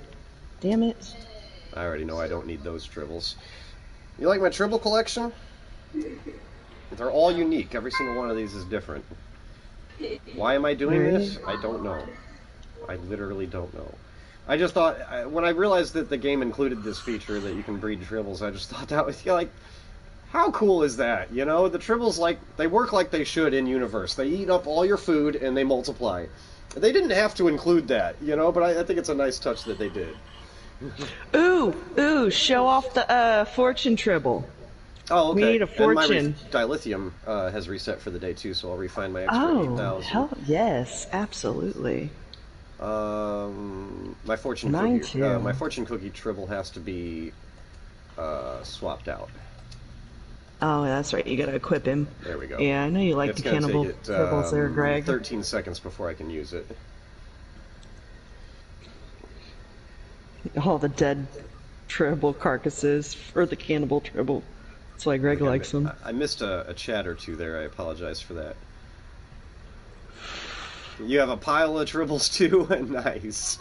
Damn it. I already know I don't need those tribbles. You like my tribble collection? They're all unique. Every single one of these is different. Why am I doing this? I don't know. I literally don't know. I just thought, when I realized that the game included this feature that you can breed tribbles, I just thought that was, how cool is that? The tribbles, they work like they should in universe. They eat up all your food and they multiply. They didn't have to include that, but I think it's a nice touch that they did. Ooh, show off the fortune tribble. Oh, okay. We need a fortune. And my dilithium has reset for the day too, so I'll refine my extra 8,000. Hell yes, absolutely. My fortune Mine cookie. too. My fortune cookie tribble has to be swapped out. Oh, that's right. You gotta equip him. There we go. Yeah, I know you like It's the gonna cannibal take it, tribbles there, Greg. 13 seconds before I can use it. All the dead tribble carcasses for the cannibal tribble. That's why Greg likes them. I missed a chat or two there. I apologize for that. You have a pile of tribbles too? Nice.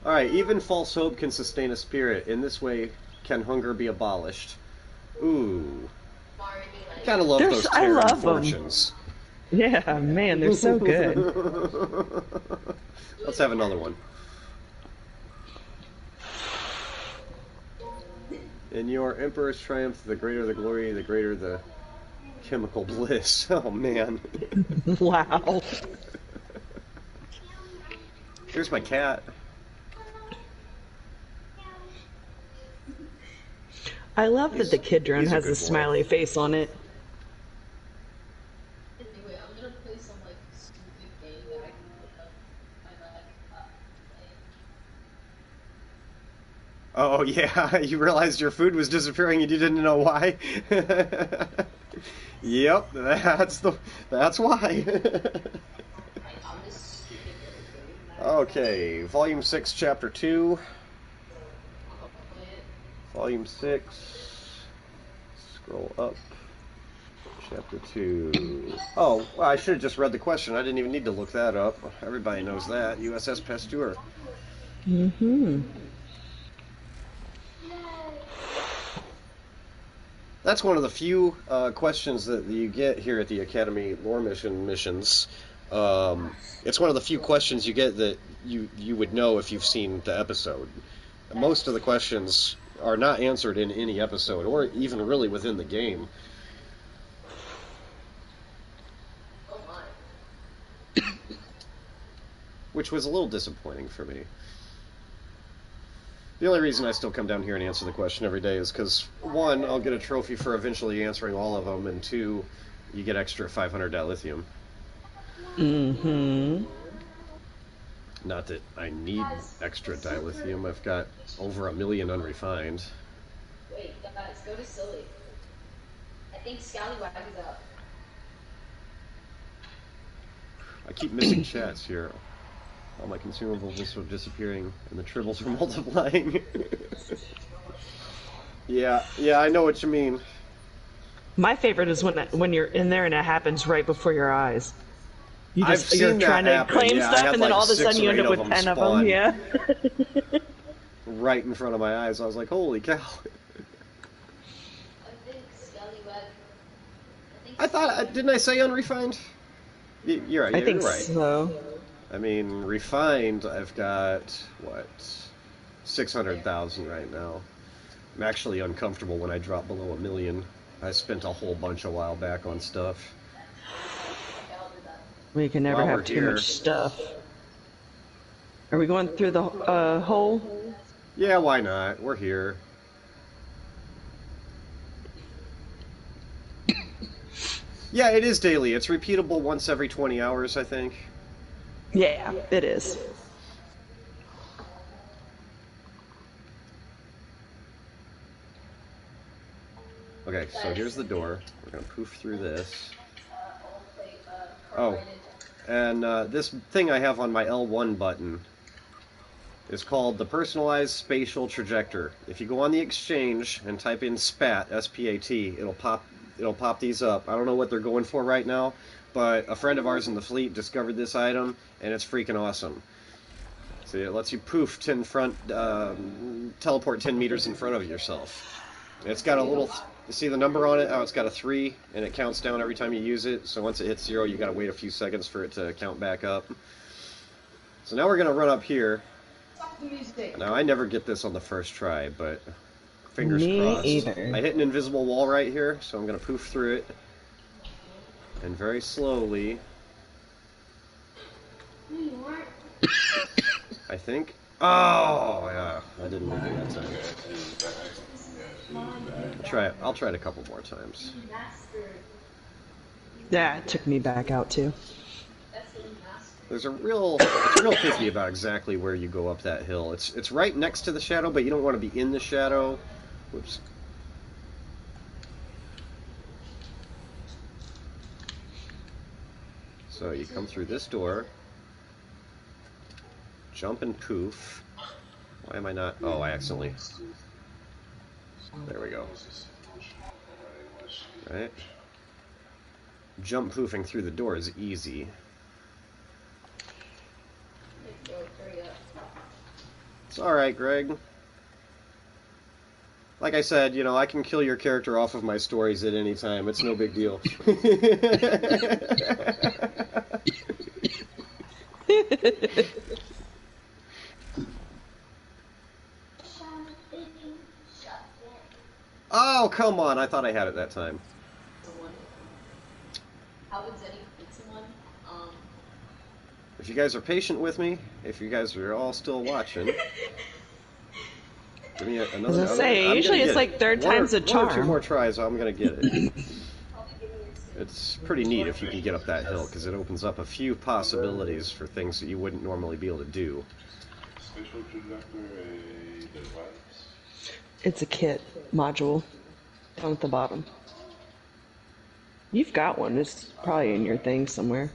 Alright, even false hope can sustain a spirit. In this way, can hunger be abolished? Ooh. Kind of love those I Terran love them. fortunes. Yeah, man, they're so good. Let's have another one. In your Emperor's triumph, the greater the glory, the greater the chemical bliss. Oh, man. Wow. Here's my cat. I love that the kid drone he's a has a good boy. smiley face on it. Anyway, I'm gonna play some like stupid game that I can look up my Oh, yeah, you realized your food was disappearing and you didn't know why? Yep, that's why. Okay, Volume 6, Chapter 2. Volume 6. Scroll up. Chapter 2. Oh, well, I should have just read the question. I didn't even need to look that up. Everybody knows that. USS Pasteur. Mm-hmm. That's one of the few questions that you get here at the Academy Lore missions. It's one of the few questions you get that you would know if you've seen the episode. Most of the questions are not answered in any episode, or even really within the game. Which was a little disappointing for me. The only reason I still come down here and answer the question every day is because, one, I'll get a trophy for eventually answering all of them, and two, you get extra 500 dilithium. Mm-hmm. Not that I need extra dilithium. I've got over 1 million unrefined. Wait, guys, go to Silly. I think Scallywag is up. I keep missing chats here. All my consumables are disappearing, and the tribbles are multiplying. Yeah, I know what you mean. My favorite is when you're in there and it happens right before your eyes. I've seen you're that trying to happen. claim Yeah, I stuff, had and then like all of a 6 sudden you or end 8 up of with them 10 of them. spawn Yeah. right in front of my eyes. I was like, holy cow. I think Scallywag. I thought, didn't I say unrefined? You're right. I think you're right. so. I mean, refined, I've got, 600,000 right now. I'm actually uncomfortable when I drop below 1 million. I spent a whole bunch a while back on stuff. We can never While we're have too here- much stuff. Are we going through the hole? Yeah, why not? We're here. Yeah, it is daily. It's repeatable once every 20 hours, I think. Yeah, it is. Okay, so here's the door. We're going to poof through this. Oh, and this thing I have on my L1 button is called the Personalized Spatial Trajector. If you go on the exchange and type in SPAT, S-P-A-T, it'll pop these up. I don't know what they're going for right now, but a friend of ours in the fleet discovered this item, and it's freaking awesome. See, it lets you poof teleport 10 meters in front of yourself. It's got a little, you see the number on it? Oh, it's got a 3, and it counts down every time you use it. So once it hits 0, you gotta wait a few seconds for it to count back up. So now we're gonna run up here. Now I never get this on the first try, but fingers crossed. Either. I hit an invisible wall right here, so I'm gonna poof through it. And very slowly, I think. Oh, yeah, I didn't make it that time. I'll try it a couple more times. Yeah, it took me back out too. It's real picky about exactly where you go up that hill. It's right next to the shadow, but you don't want to be in the shadow. Whoops. So you come through this door, jump and poof. Why am I not? Oh, I accidentally. There we go. Right. Jump poofing through the door is easy. It's alright, Greg. Like I said, you know, I can kill your character off of my stories at any time. It's no big deal. Oh, come on. I thought I had it that time. How would Zenny beat someone? If you guys are patient with me, if you guys are all still watching, give me another. As I say, I'm usually gonna it's get like it. third time's a One or two charm. more tries, I'm gonna get it. I'll be giving you It's pretty neat if you can get up that hill, because it opens up a few possibilities for things that you wouldn't normally be able to do. Special projector, a device. It's a kit module down at the bottom. You've got one. It's probably in your thing somewhere.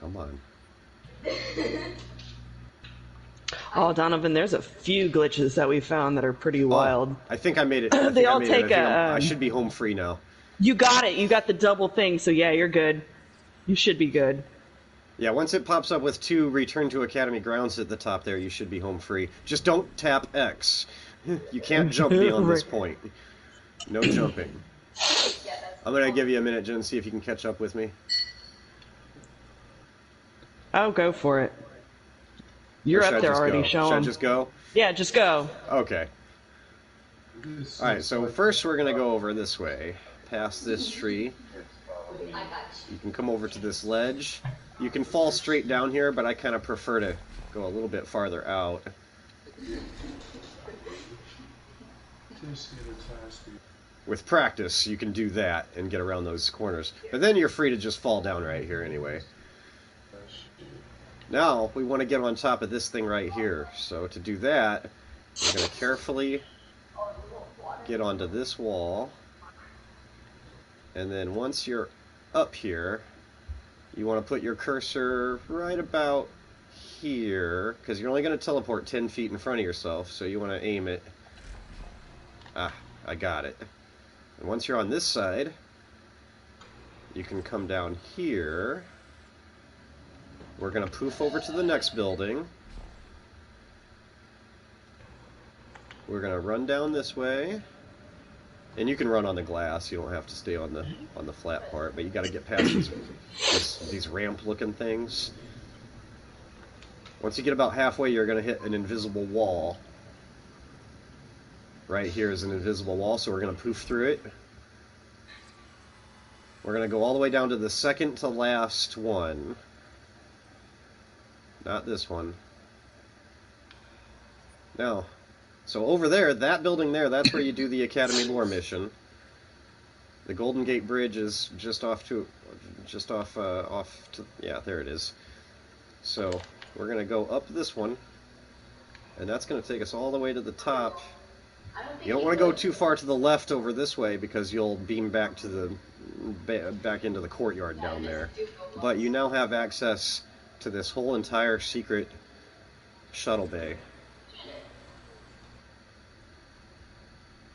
Come on. Oh, Donovan, there's a few glitches that we found that are pretty wild. I think I made it. I think They I all made it. take I should be home free now. You got it. You got the double thing, so yeah, you're good. You should be good. Yeah, once it pops up with 2 Return to Academy Grounds at the top there, you should be home free. Just don't tap X. You can't jump beyond this point. No jumping. I'm going to give you a minute, Jen, see if you can catch up with me. Oh, go for it. You're Or should up I there just already, go? show Should I 'em. just go? Yeah, just go. Okay. Alright, so first we're going to go over this way. Past this tree. You can come over to this ledge. You can fall straight down here, but I kind of prefer to go a little bit farther out. With practice, you can do that and get around those corners. But then you're free to just fall down right here anyway. Now, we want to get on top of this thing right here. So to do that, you're going to carefully get onto this wall. And then once you're up here, you want to put your cursor right about here, because you're only going to teleport 10 feet in front of yourself, so you want to aim it. Ah, I got it. And once you're on this side, you can come down here. We're going to poof over to the next building. We're going to run down this way. And you can run on the glass. You don't have to stay on the flat part, but you got to get past these ramp-looking things. Once you get about halfway, you're going to hit an invisible wall. Right here is an invisible wall, so we're going to poof through it. We're going to go all the way down to the second to last one. Not this one. No. So over there, that building there, that's where you do the Academy Lore mission. The Golden Gate Bridge is just off to, yeah, there it is. So we're going to go up this one, and that's going to take us all the way to the top. You don't want to go too far to the left over this way because you'll beam back to the back into the courtyard down there. But you now have access to this whole entire secret shuttle bay.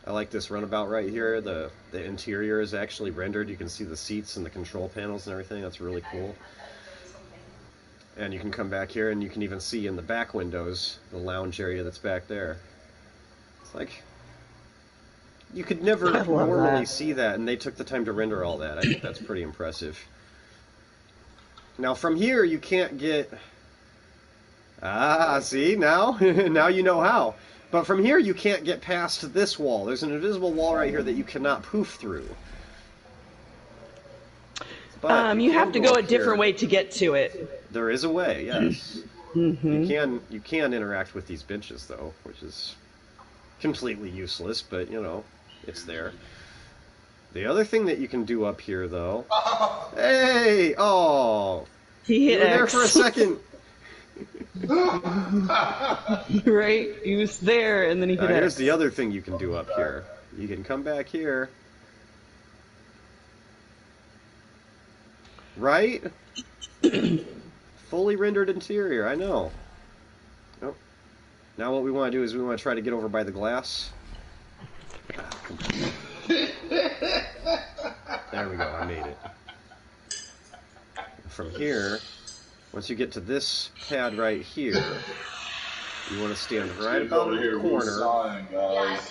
I like this runabout right here. The interior is actually rendered. You can see the seats and the control panels and everything. That's really cool. And you can come back here and you can even see in the back windows the lounge area that's back there. It's like you could never normally see that, and they took the time to render all that. I think that's pretty impressive. Now from here you can't get... Ah, see, now? Now you know how. But from here you can't get past this wall. There's an invisible wall right here that you cannot poof through. But you have to go a different way to get to it. There is a way, yes. Mm-hmm. You can interact with these benches though, which is completely useless, but you know, it's there. The other thing that you can do up here though... Hey! Oh! He hit You were there X. for a second! Right? He was there, and then he hit X. Here's the other thing you can do up here. You can come back here. Right? Fully rendered interior, I know. Oh. Now what we want to do is we want to try to get over by the glass. Ah, come on. There we go, I made it. from here, once you get to this pad right here, you want to stand right about in the corner,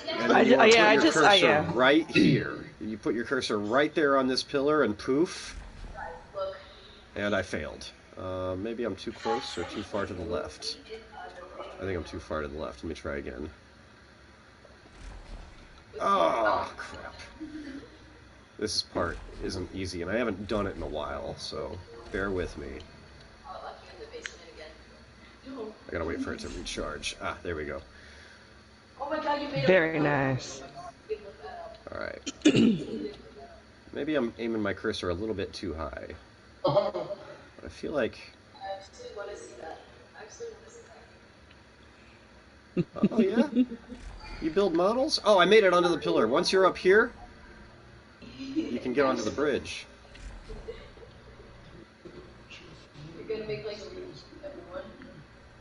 and then you want to put your cursor right here. You put your cursor right there on this pillar, and poof. And I failed. Maybe I'm too close or too far to the left. I think I'm too far to the left. Let me try again. Oh, crap. This part isn't easy, and I haven't done it in a while, so bear with me. I gotta wait for it to recharge. Ah, there we go. Very nice. Alright. Maybe I'm aiming my cursor a little bit too high. I feel like... Oh, yeah? You build models? Oh, I made it onto the pillar. Once you're up here, you can get onto the bridge.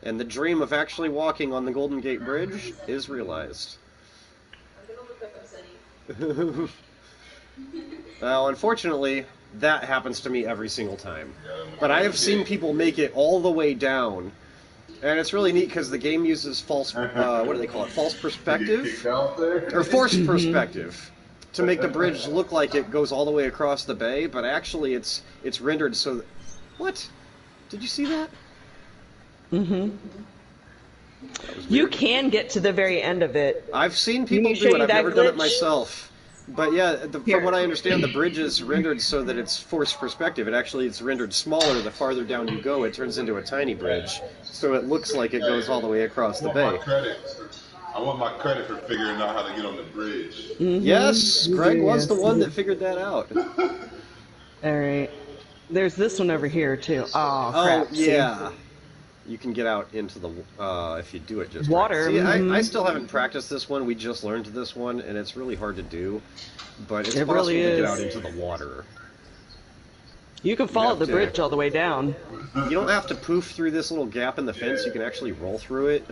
And the dream of actually walking on the Golden Gate Bridge is realized. Well, unfortunately, that happens to me every single time. But I have seen people make it all the way down. And it's really neat because the game uses false, what do they call it? False perspective? Or forced perspective. To make the bridge look like it goes all the way across the bay, but actually it's rendered so that... What? Did you see that? Mm-hmm. You can get to the very end of it. I've seen people do it. I've never done it myself. But yeah, from what I understand, the bridge is rendered so that it's forced perspective. It's rendered smaller the farther down you go. It turns into a tiny bridge, so it looks like it goes all the way across the bay. I want my credit for figuring out how to get on the bridge. Mm-hmm. Yes, Greg was the one that figured that out. All right. There's this one over here, too. Oh, crap. Oh, yeah. You can get out into the, if you do it just water. Right. See, I still haven't practiced this one. We just learned this one, and it's really hard to do. But it's possible really to get out into the water. You can follow the bridge all the way down. You don't have to poof through this little gap in the fence. You can actually roll through it.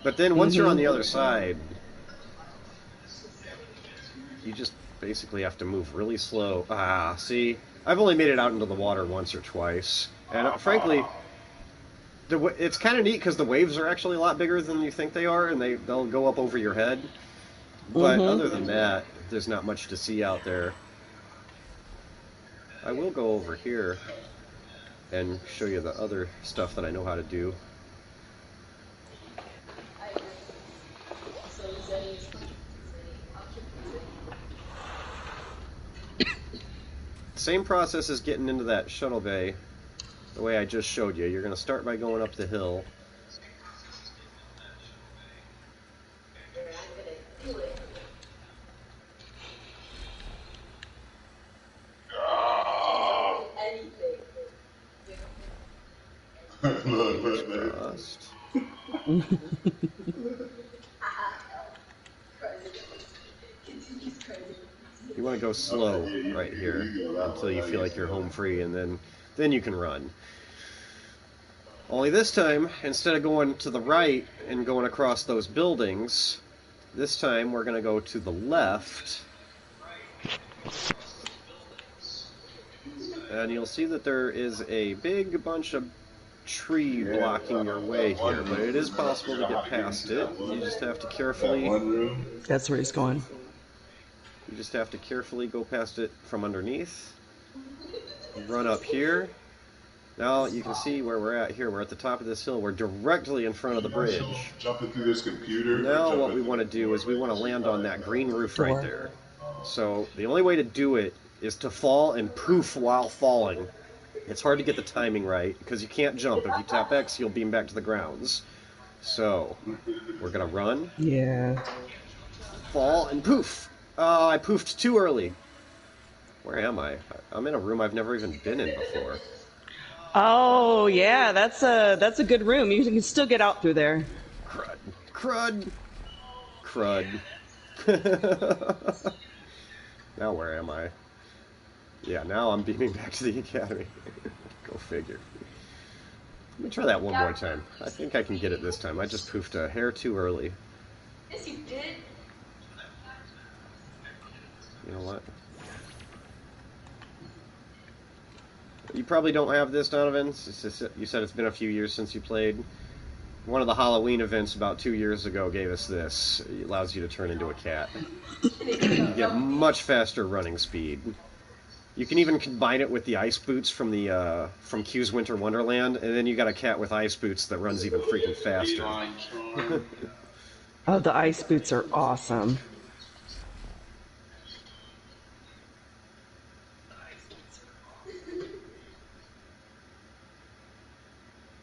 But then once you're on the other side, you just basically have to move really slow. Ah, see? I've only made it out into the water once or twice. And frankly... it's kind of neat because the waves are actually a lot bigger than you think they are, and they'll go up over your head. But other than that, there's not much to see out there. I will go over here and show you the other stuff that I know how to do. Same process as getting into that shuttle bay. The way I just showed you. You're going to start by going up the hill. Crossed. You want to go slow right here until you feel like you're home free, and then you can run. Only this time, instead of going to the right and going across those buildings, this time we're going to go to the left. And you'll see that there is a big bunch of tree blocking your way here, but it is possible to get past it. You just have to carefully... That's where he's going. You just have to carefully go past it from underneath. Run up here. Now you can see where we're at here. We're at the top of this hill. We're directly in front of the bridge. Jumping through this computer. Now what we want to do is we want to land on that green roof right there. So the only way to do it is to fall and poof while falling. It's hard to get the timing right because you can't jump. If you tap X, you'll beam back to the grounds. So we're going to run. Yeah. Fall and poof. Oh, I poofed too early. Where am I? I'm in a room I've never even been in before. Oh, yeah, that's a good room. You can still get out through there. Crud. Crud. Now where am I? Yeah, now I'm beaming back to the academy. Go figure. Let me try that one more time. I think I can get it this time. I just poofed a hair too early. Yes, you did. You know what? You probably don't have this, Donovan. You said it's been a few years since you played. One of the Halloween events about 2 years ago gave us this. It allows you to turn into a cat. You get much faster running speed. You can even combine it with the ice boots from the from Q's Winter Wonderland, and then you got a cat with ice boots that runs even freaking faster. Oh, the ice boots are awesome.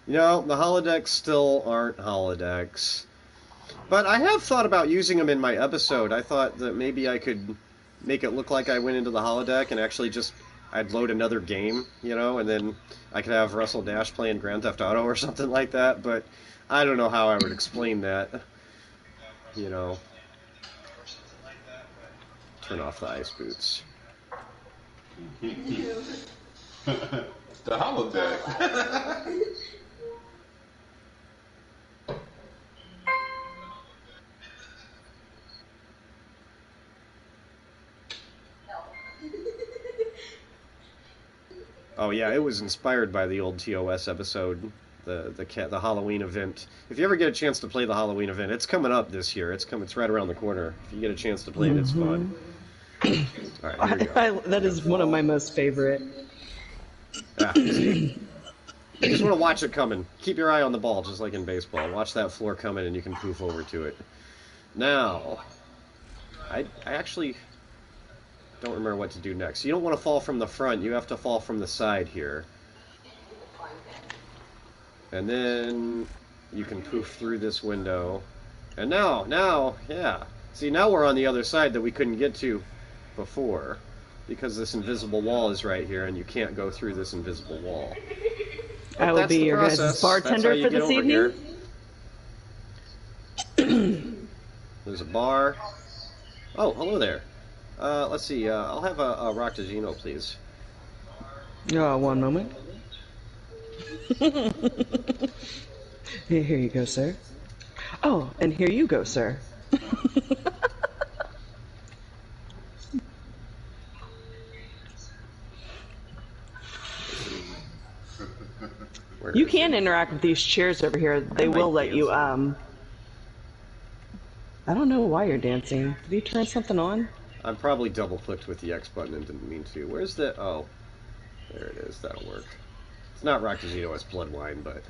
You know, the holodecks still aren't holodecks. But I have thought about using them in my episode. I thought that maybe I could make it look like I went into the holodeck and actually just I'd load another game, you know, and then I could have Russell Dash playing Grand Theft Auto or something like that, but I don't know how I would explain that. You know. Turn off the ice boots. The holodeck. Oh yeah, it was inspired by the old TOS episode, the Halloween event. If you ever get a chance to play the Halloween event, it's coming up this year. It's right around the corner. If you get a chance to play it, it's fun. All right, here we go. That is one of my most favorite. Yeah, see? You just want to watch it coming. Keep your eye on the ball, just like in baseball. Watch that floor coming, and you can poof over to it. Now, I actually don't remember what to do next. You don't want to fall from the front. You have to fall from the side here. And then you can poof through this window. And now, yeah. See, now we're on the other side that we couldn't get to before. Because this invisible wall is right here, and you can't go through this invisible wall. But I will be your guys' bartender for this evening. There's a bar. Oh, hello there. Let's see. I'll have a Roctagino, please. One moment. Here you go, sir. Oh, and here you go, sir. You can interact with these chairs over here. They will let you, I don't know why you're dancing. Did you turn something on? I probably double-clicked with the X button and didn't mean to. Where's the... Oh. There it is. That'll work. It's not Roctagino, it's blood wine, but...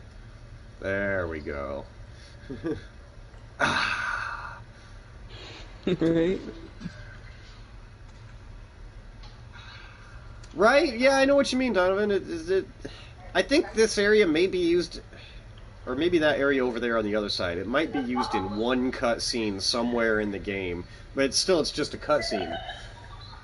There we go. Right? Right? Yeah, I know what you mean, Donovan. I think this area may be used... Or maybe that area over there on the other side. It might be used in one cutscene somewhere in the game. But it's just a cutscene.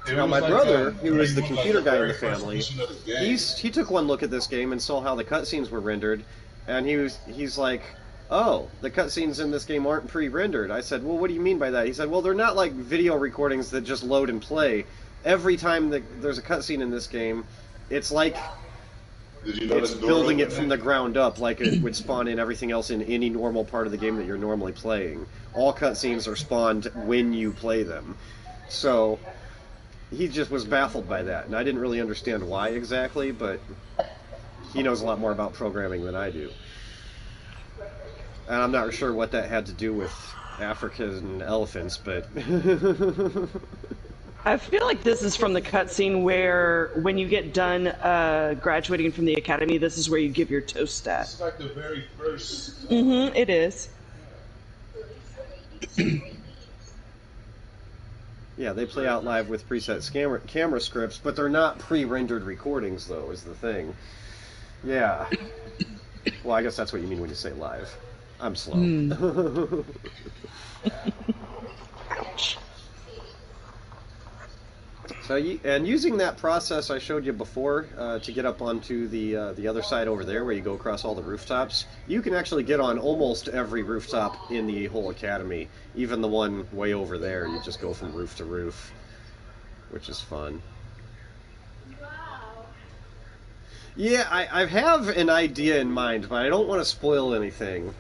Now, my brother, who is the computer guy in the family, he took one look at this game and saw how the cutscenes were rendered, and he's like, oh, the cutscenes in this game aren't pre-rendered. I said, well, what do you mean by that? He said, well, they're not like video recordings that just load and play. Every time there's a cutscene in this game, it's like it's building it from the ground up, like it would spawn in everything else in any normal part of the game that you're normally playing. All cutscenes are spawned when you play them. So he just was baffled by that, and I didn't really understand why exactly, but he knows a lot more about programming than I do. And I'm not sure what that had to do with African elephants, but... I feel like this is from the cutscene where, when you get done graduating from the academy, this is where you give your toast stat. It's like the very first... Mm-hmm, it is. Yeah, they play out live with preset camera scripts, but they're not pre-rendered recordings, though, is the thing. Yeah. Well, I guess that's what you mean when you say live. I'm slow. Ouch. So, using that process I showed you before to get up onto the other side over there, where you go across all the rooftops, you can actually get on almost every rooftop in the whole academy. Even the one way over there, you just go from roof to roof, which is fun. Yeah, I have an idea in mind, but I don't want to spoil anything.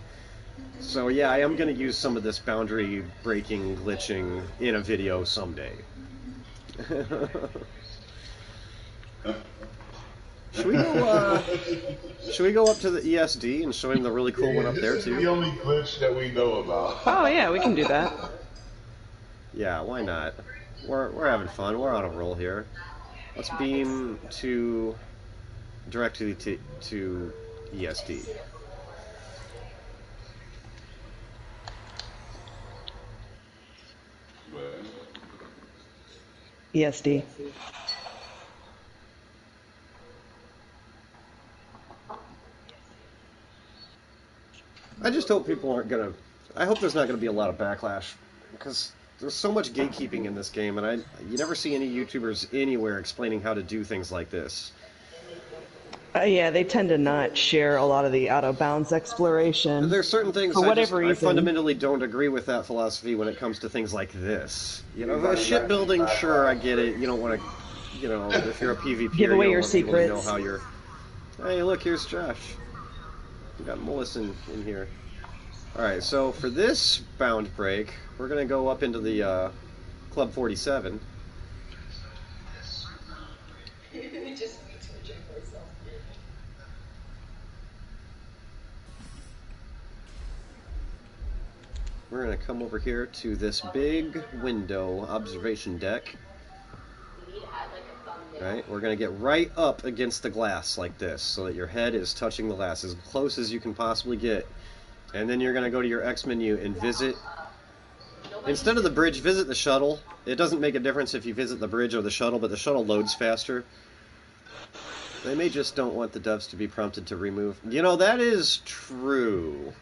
So yeah, I am going to use some of this boundary breaking, glitching in a video someday. Should we go? Should we go up to the ESD and show him the really cool one up there This is the too? only glitch that we know about. Oh yeah, we can do that. Yeah, why not? We're having fun. We're on a roll here. Let's beam directly to ESD. ESD. I just hope people aren't gonna. I hope there's not gonna be a lot of backlash because there's so much gatekeeping in this game, and you never see any YouTubers anywhere explaining how to do things like this. Yeah, they tend to not share a lot of the out of bounds exploration. There's certain things for whatever I reason. fundamentally don't agree with that philosophy when it comes to things like this. You know, shipbuilding, sure, I get it. You don't want to, you know, if you're a PvP, Give away you your don't want people to know secrets. how you're. Hey, look, here's Josh. We got Mullis in here. All right, so for this bound break, we're gonna go up into the Club 47. We're going to come over here to this big window observation deck. Right? We're going to get right up against the glass like this so that your head is touching the glass as close as you can possibly get. And then you're going to go to your X menu and visit. Instead of the bridge, visit the shuttle. It doesn't make a difference if you visit the bridge or the shuttle, but the shuttle loads faster. They may just don't want the devs to be prompted to remove. You know, that is true.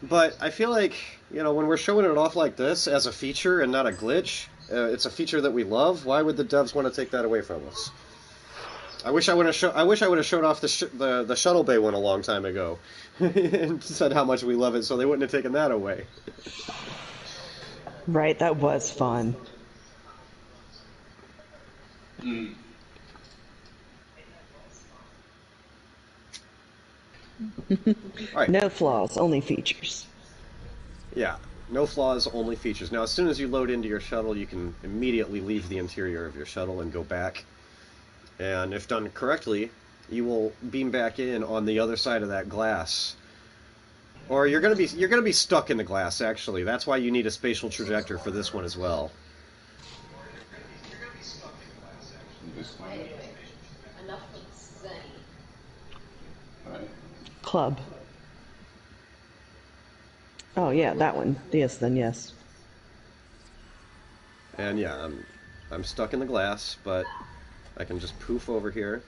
But I feel like, you know, when we're showing it off like this as a feature and not a glitch, it's a feature that we love. Why would the devs want to take that away from us? I wish I would have showed off the shuttle bay one a long time ago, and said how much we love it, so they wouldn't have taken that away. Right, that was fun. Mm. All right. No flaws, only features. Yeah, no flaws, only features. Now, as soon as you load into your shuttle, you can immediately leave the interior of your shuttle and go back. And if done correctly, you will beam back in on the other side of that glass. Or you're gonna be stuck in the glass. Actually, that's why you need a spatial trajector for this one as well. Enough with Zenny. Right. Club. Oh yeah, that one. Yes, then yes. And yeah, I'm stuck in the glass, but I can just poof over here.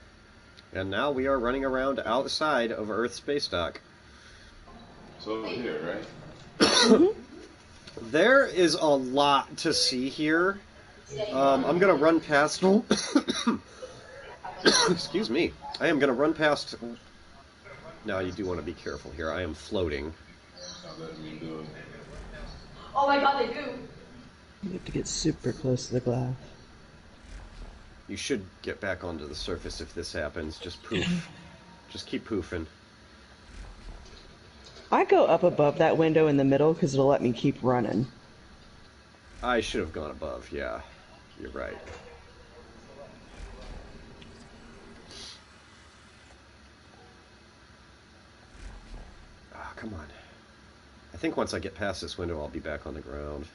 And now we are running around outside of Earth space dock. It's over here, right? There is a lot to see here. I'm gonna run past. Excuse me. I am gonna run past. Now you do want to be careful here. I am floating. Not letting me do it. Oh my god, they do. You have to get super close to the glass. You should get back onto the surface if this happens. Just poof. Just keep poofing. I go up above that window in the middle because it'll let me keep running. I should have gone above. Yeah, you're right. Ah, come on. I think once I get past this window, I'll be back on the ground.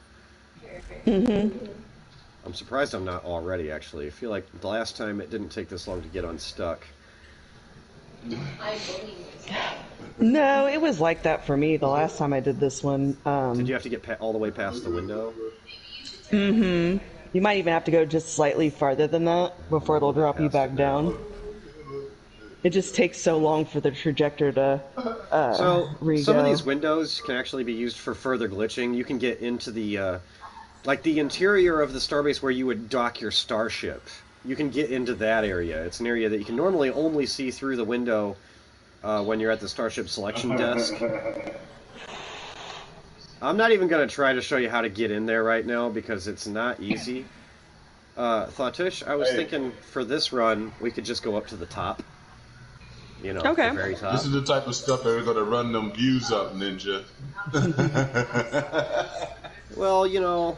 I'm surprised I'm not already, actually. I feel like the last time it didn't take this long to get unstuck. I believe. No, it was like that for me the last time I did this one. Did you have to get all the way past the window? You might even have to go just slightly farther than that before it'll drop you back down. It just takes so long for the trajector to So, re-go. some of these windows can actually be used for further glitching. You can get into the, like the interior of the starbase where you would dock your starship. You can get into that area. It's an area that you can normally only see through the window when you're at the starship selection desk. I'm not even going to try to show you how to get in there right now because it's not easy. Thoughtish, I was thinking for this run, we could just go up to the top. You know, Okay. the very top. This is the type of stuff that are going to run them views up, Ninja. Well, you know,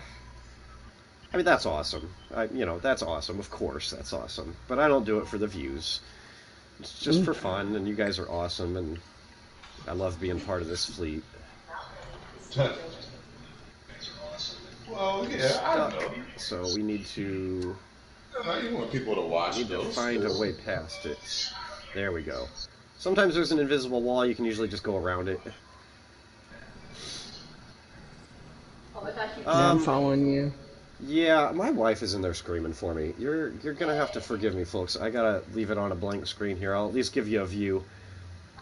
I mean, that's awesome. That's awesome. Of course, that's awesome. But I don't do it for the views. It's just for fun, and you guys are awesome, and I love being part of this fleet. Well, yeah, I know. So we need to You want people to watch those. find a way past it. There we go. Sometimes there's an invisible wall. You can usually just go around it. I'm following you. Yeah, my wife is in there screaming for me. You're gonna have to forgive me, folks. I gotta leave it on a blank screen here. I'll at least give you a view,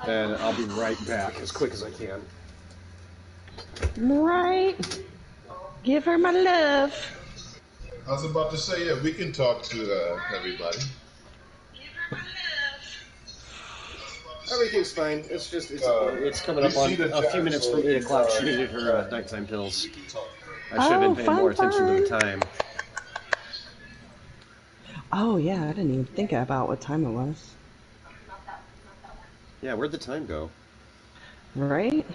and I'll be right back as quick as I can. Right. Give her my love. I was about to say, yeah, we can talk to everybody. Everything's fine. It's just it's coming up on a few minutes from 8 o'clock. She needed her nighttime pills. I should have been paying more attention to the time. Oh yeah, I didn't even think about what time it was. Yeah, where'd the time go? Right?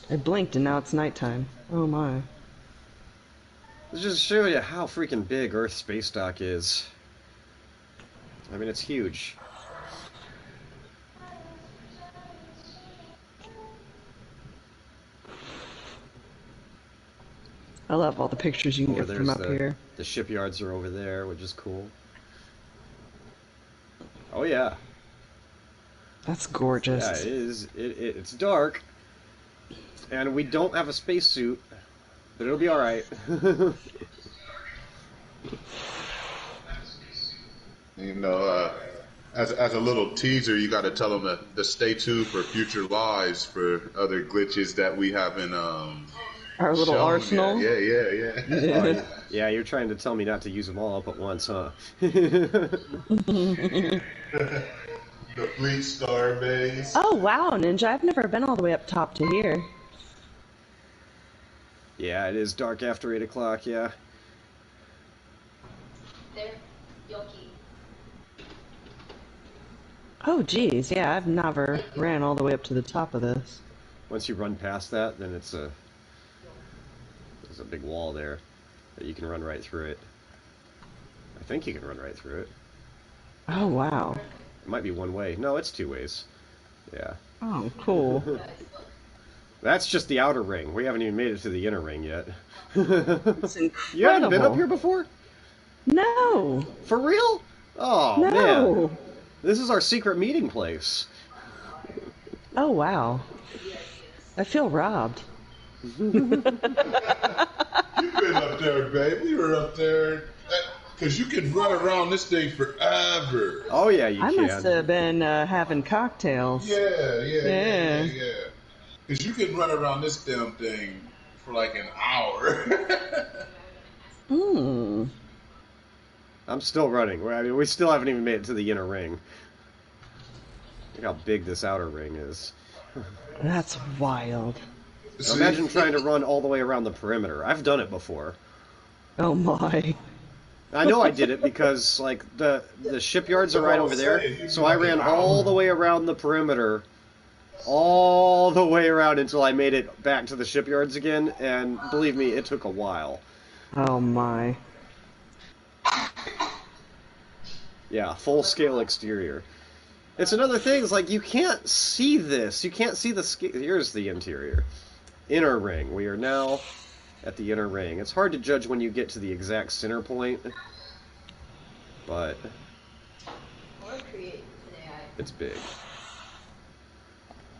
I blinked and now it's nighttime. Oh my. This just shows you how freaking big Earth space dock is. I mean, it's huge. I love all the pictures you can get from up here. The shipyards are over there, which is cool. Oh yeah. That's gorgeous. Yeah, it is. It's dark, and we don't have a spacesuit, but it'll be all right. As a little teaser, you got to tell them to stay tuned for future lives for other glitches that we haven't. Our little arsenal. Yeah. Yeah, you're trying to tell me not to use them all up at once, huh? The Fleet Star base. Oh wow, Ninja! I've never been all the way up top to here. Yeah, it is dark after 8 o'clock. Yeah. There, Yoki. Oh geez, yeah, I've never ran all the way up to the top of this. Once you run past that, then there's a big wall there that you can run right through it. I think you can run right through it. Oh wow. It might be one way. No, it's two ways. Yeah. Oh, cool. That's just the outer ring. We haven't even made it to the inner ring yet. It's incredible. You haven't been up here before? No. For real? Oh, No. man. This is our secret meeting place. Oh wow. I feel robbed. You've been up there, babe. We were up there. Because you can run around this thing forever. Oh, yeah, you I can. must have been having cocktails. Yeah. Because you can run around this damn thing for like an hour. I'm still running. I mean, we still haven't even made it to the inner ring. Look how big this outer ring is. That's wild. Now imagine trying to run all the way around the perimeter. I've done it before. Oh my. I know I did it because, like, the shipyards are right over there, so I ran all the way around the perimeter, all the way around until I made it back to the shipyards again, and believe me, it took a while. Oh my. Yeah, full-scale exterior. It's another thing, it's like, you can't see this. You can't see the here's the interior. Inner ring. We are now at the inner ring. It's hard to judge when you get to the exact center point, but it's big.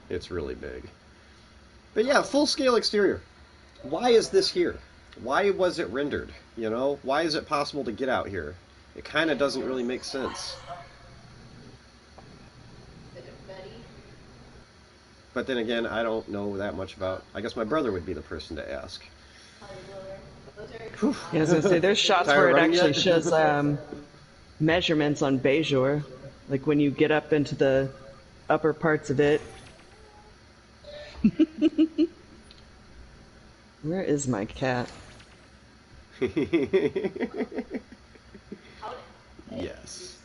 It's really big. But yeah, full-scale exterior. Why is this here? Why was it rendered? You know, why is it possible to get out here? It kind of doesn't really make sense. But then again, I don't know that much about... I guess my brother would be the person to ask. Yeah, I was going to say, there's shots where it actually shows measurements on Bejor. Like when you get up into the upper parts of it. Where is my cat? Yes.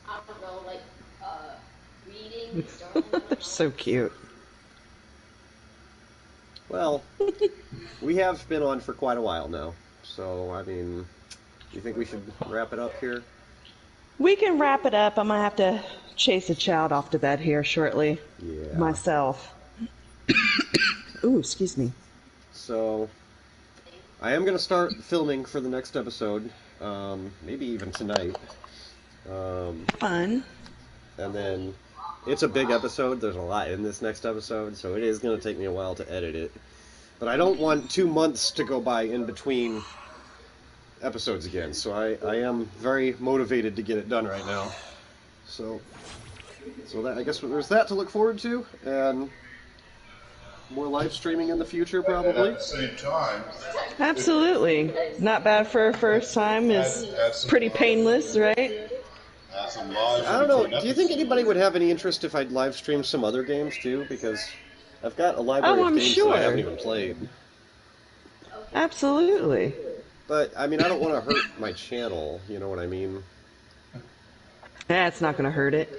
I don't know, like, reading, They're so cute. Well, we have been on for quite a while now, so I mean, do you think we should wrap it up here? We can wrap it up. I'm gonna have to chase a child off to bed here shortly. Yeah. Myself. Ooh, excuse me. So, I am going to start filming for the next episode, maybe even tonight. Fun. And then, it's a big episode. There's a lot in this next episode, so it is going to take me a while to edit it. But I don't want 2 months to go by in between episodes again, so I am very motivated to get it done right now. So that, I guess there's that to look forward to, and more live streaming in the future, probably. At the same time, Absolutely. Not bad for a first time. Is pretty painless, right? add some live. I don't know. Do you think anybody would have any interest if I'd live stream some other games too? Because I've got a library of I'm games that I haven't even played. Absolutely. But I mean, I don't want to hurt my channel. You know what I mean? That's not gonna hurt it.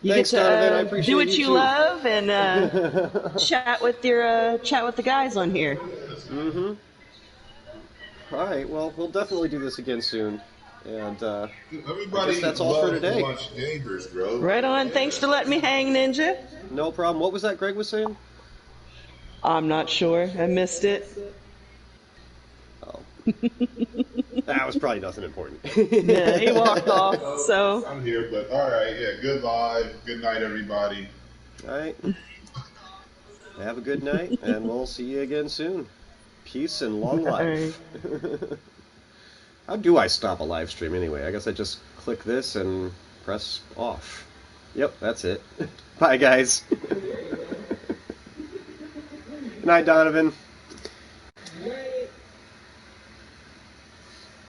You Thanks, get to Donovan. I appreciate do what you you too. love and chat with the guys on here. Mm-hmm. All right. Well, we'll definitely do this again soon. And Everybody I guess that's all for loves today. Lunch gamers, bro. Right on. Thanks for letting me hang, Ninja. no problem. What was that Greg was saying? I'm not sure. I missed it. Oh. That was probably nothing important. Yeah, he walked off. So I'm here, but all right, yeah. Good live. Good night, everybody. All right. Have a good night, and we'll see you again soon. Peace and long life. How do I stop a live stream anyway? I guess I just click this and press off. Yep, that's it. Bye, guys. Good night, Donovan.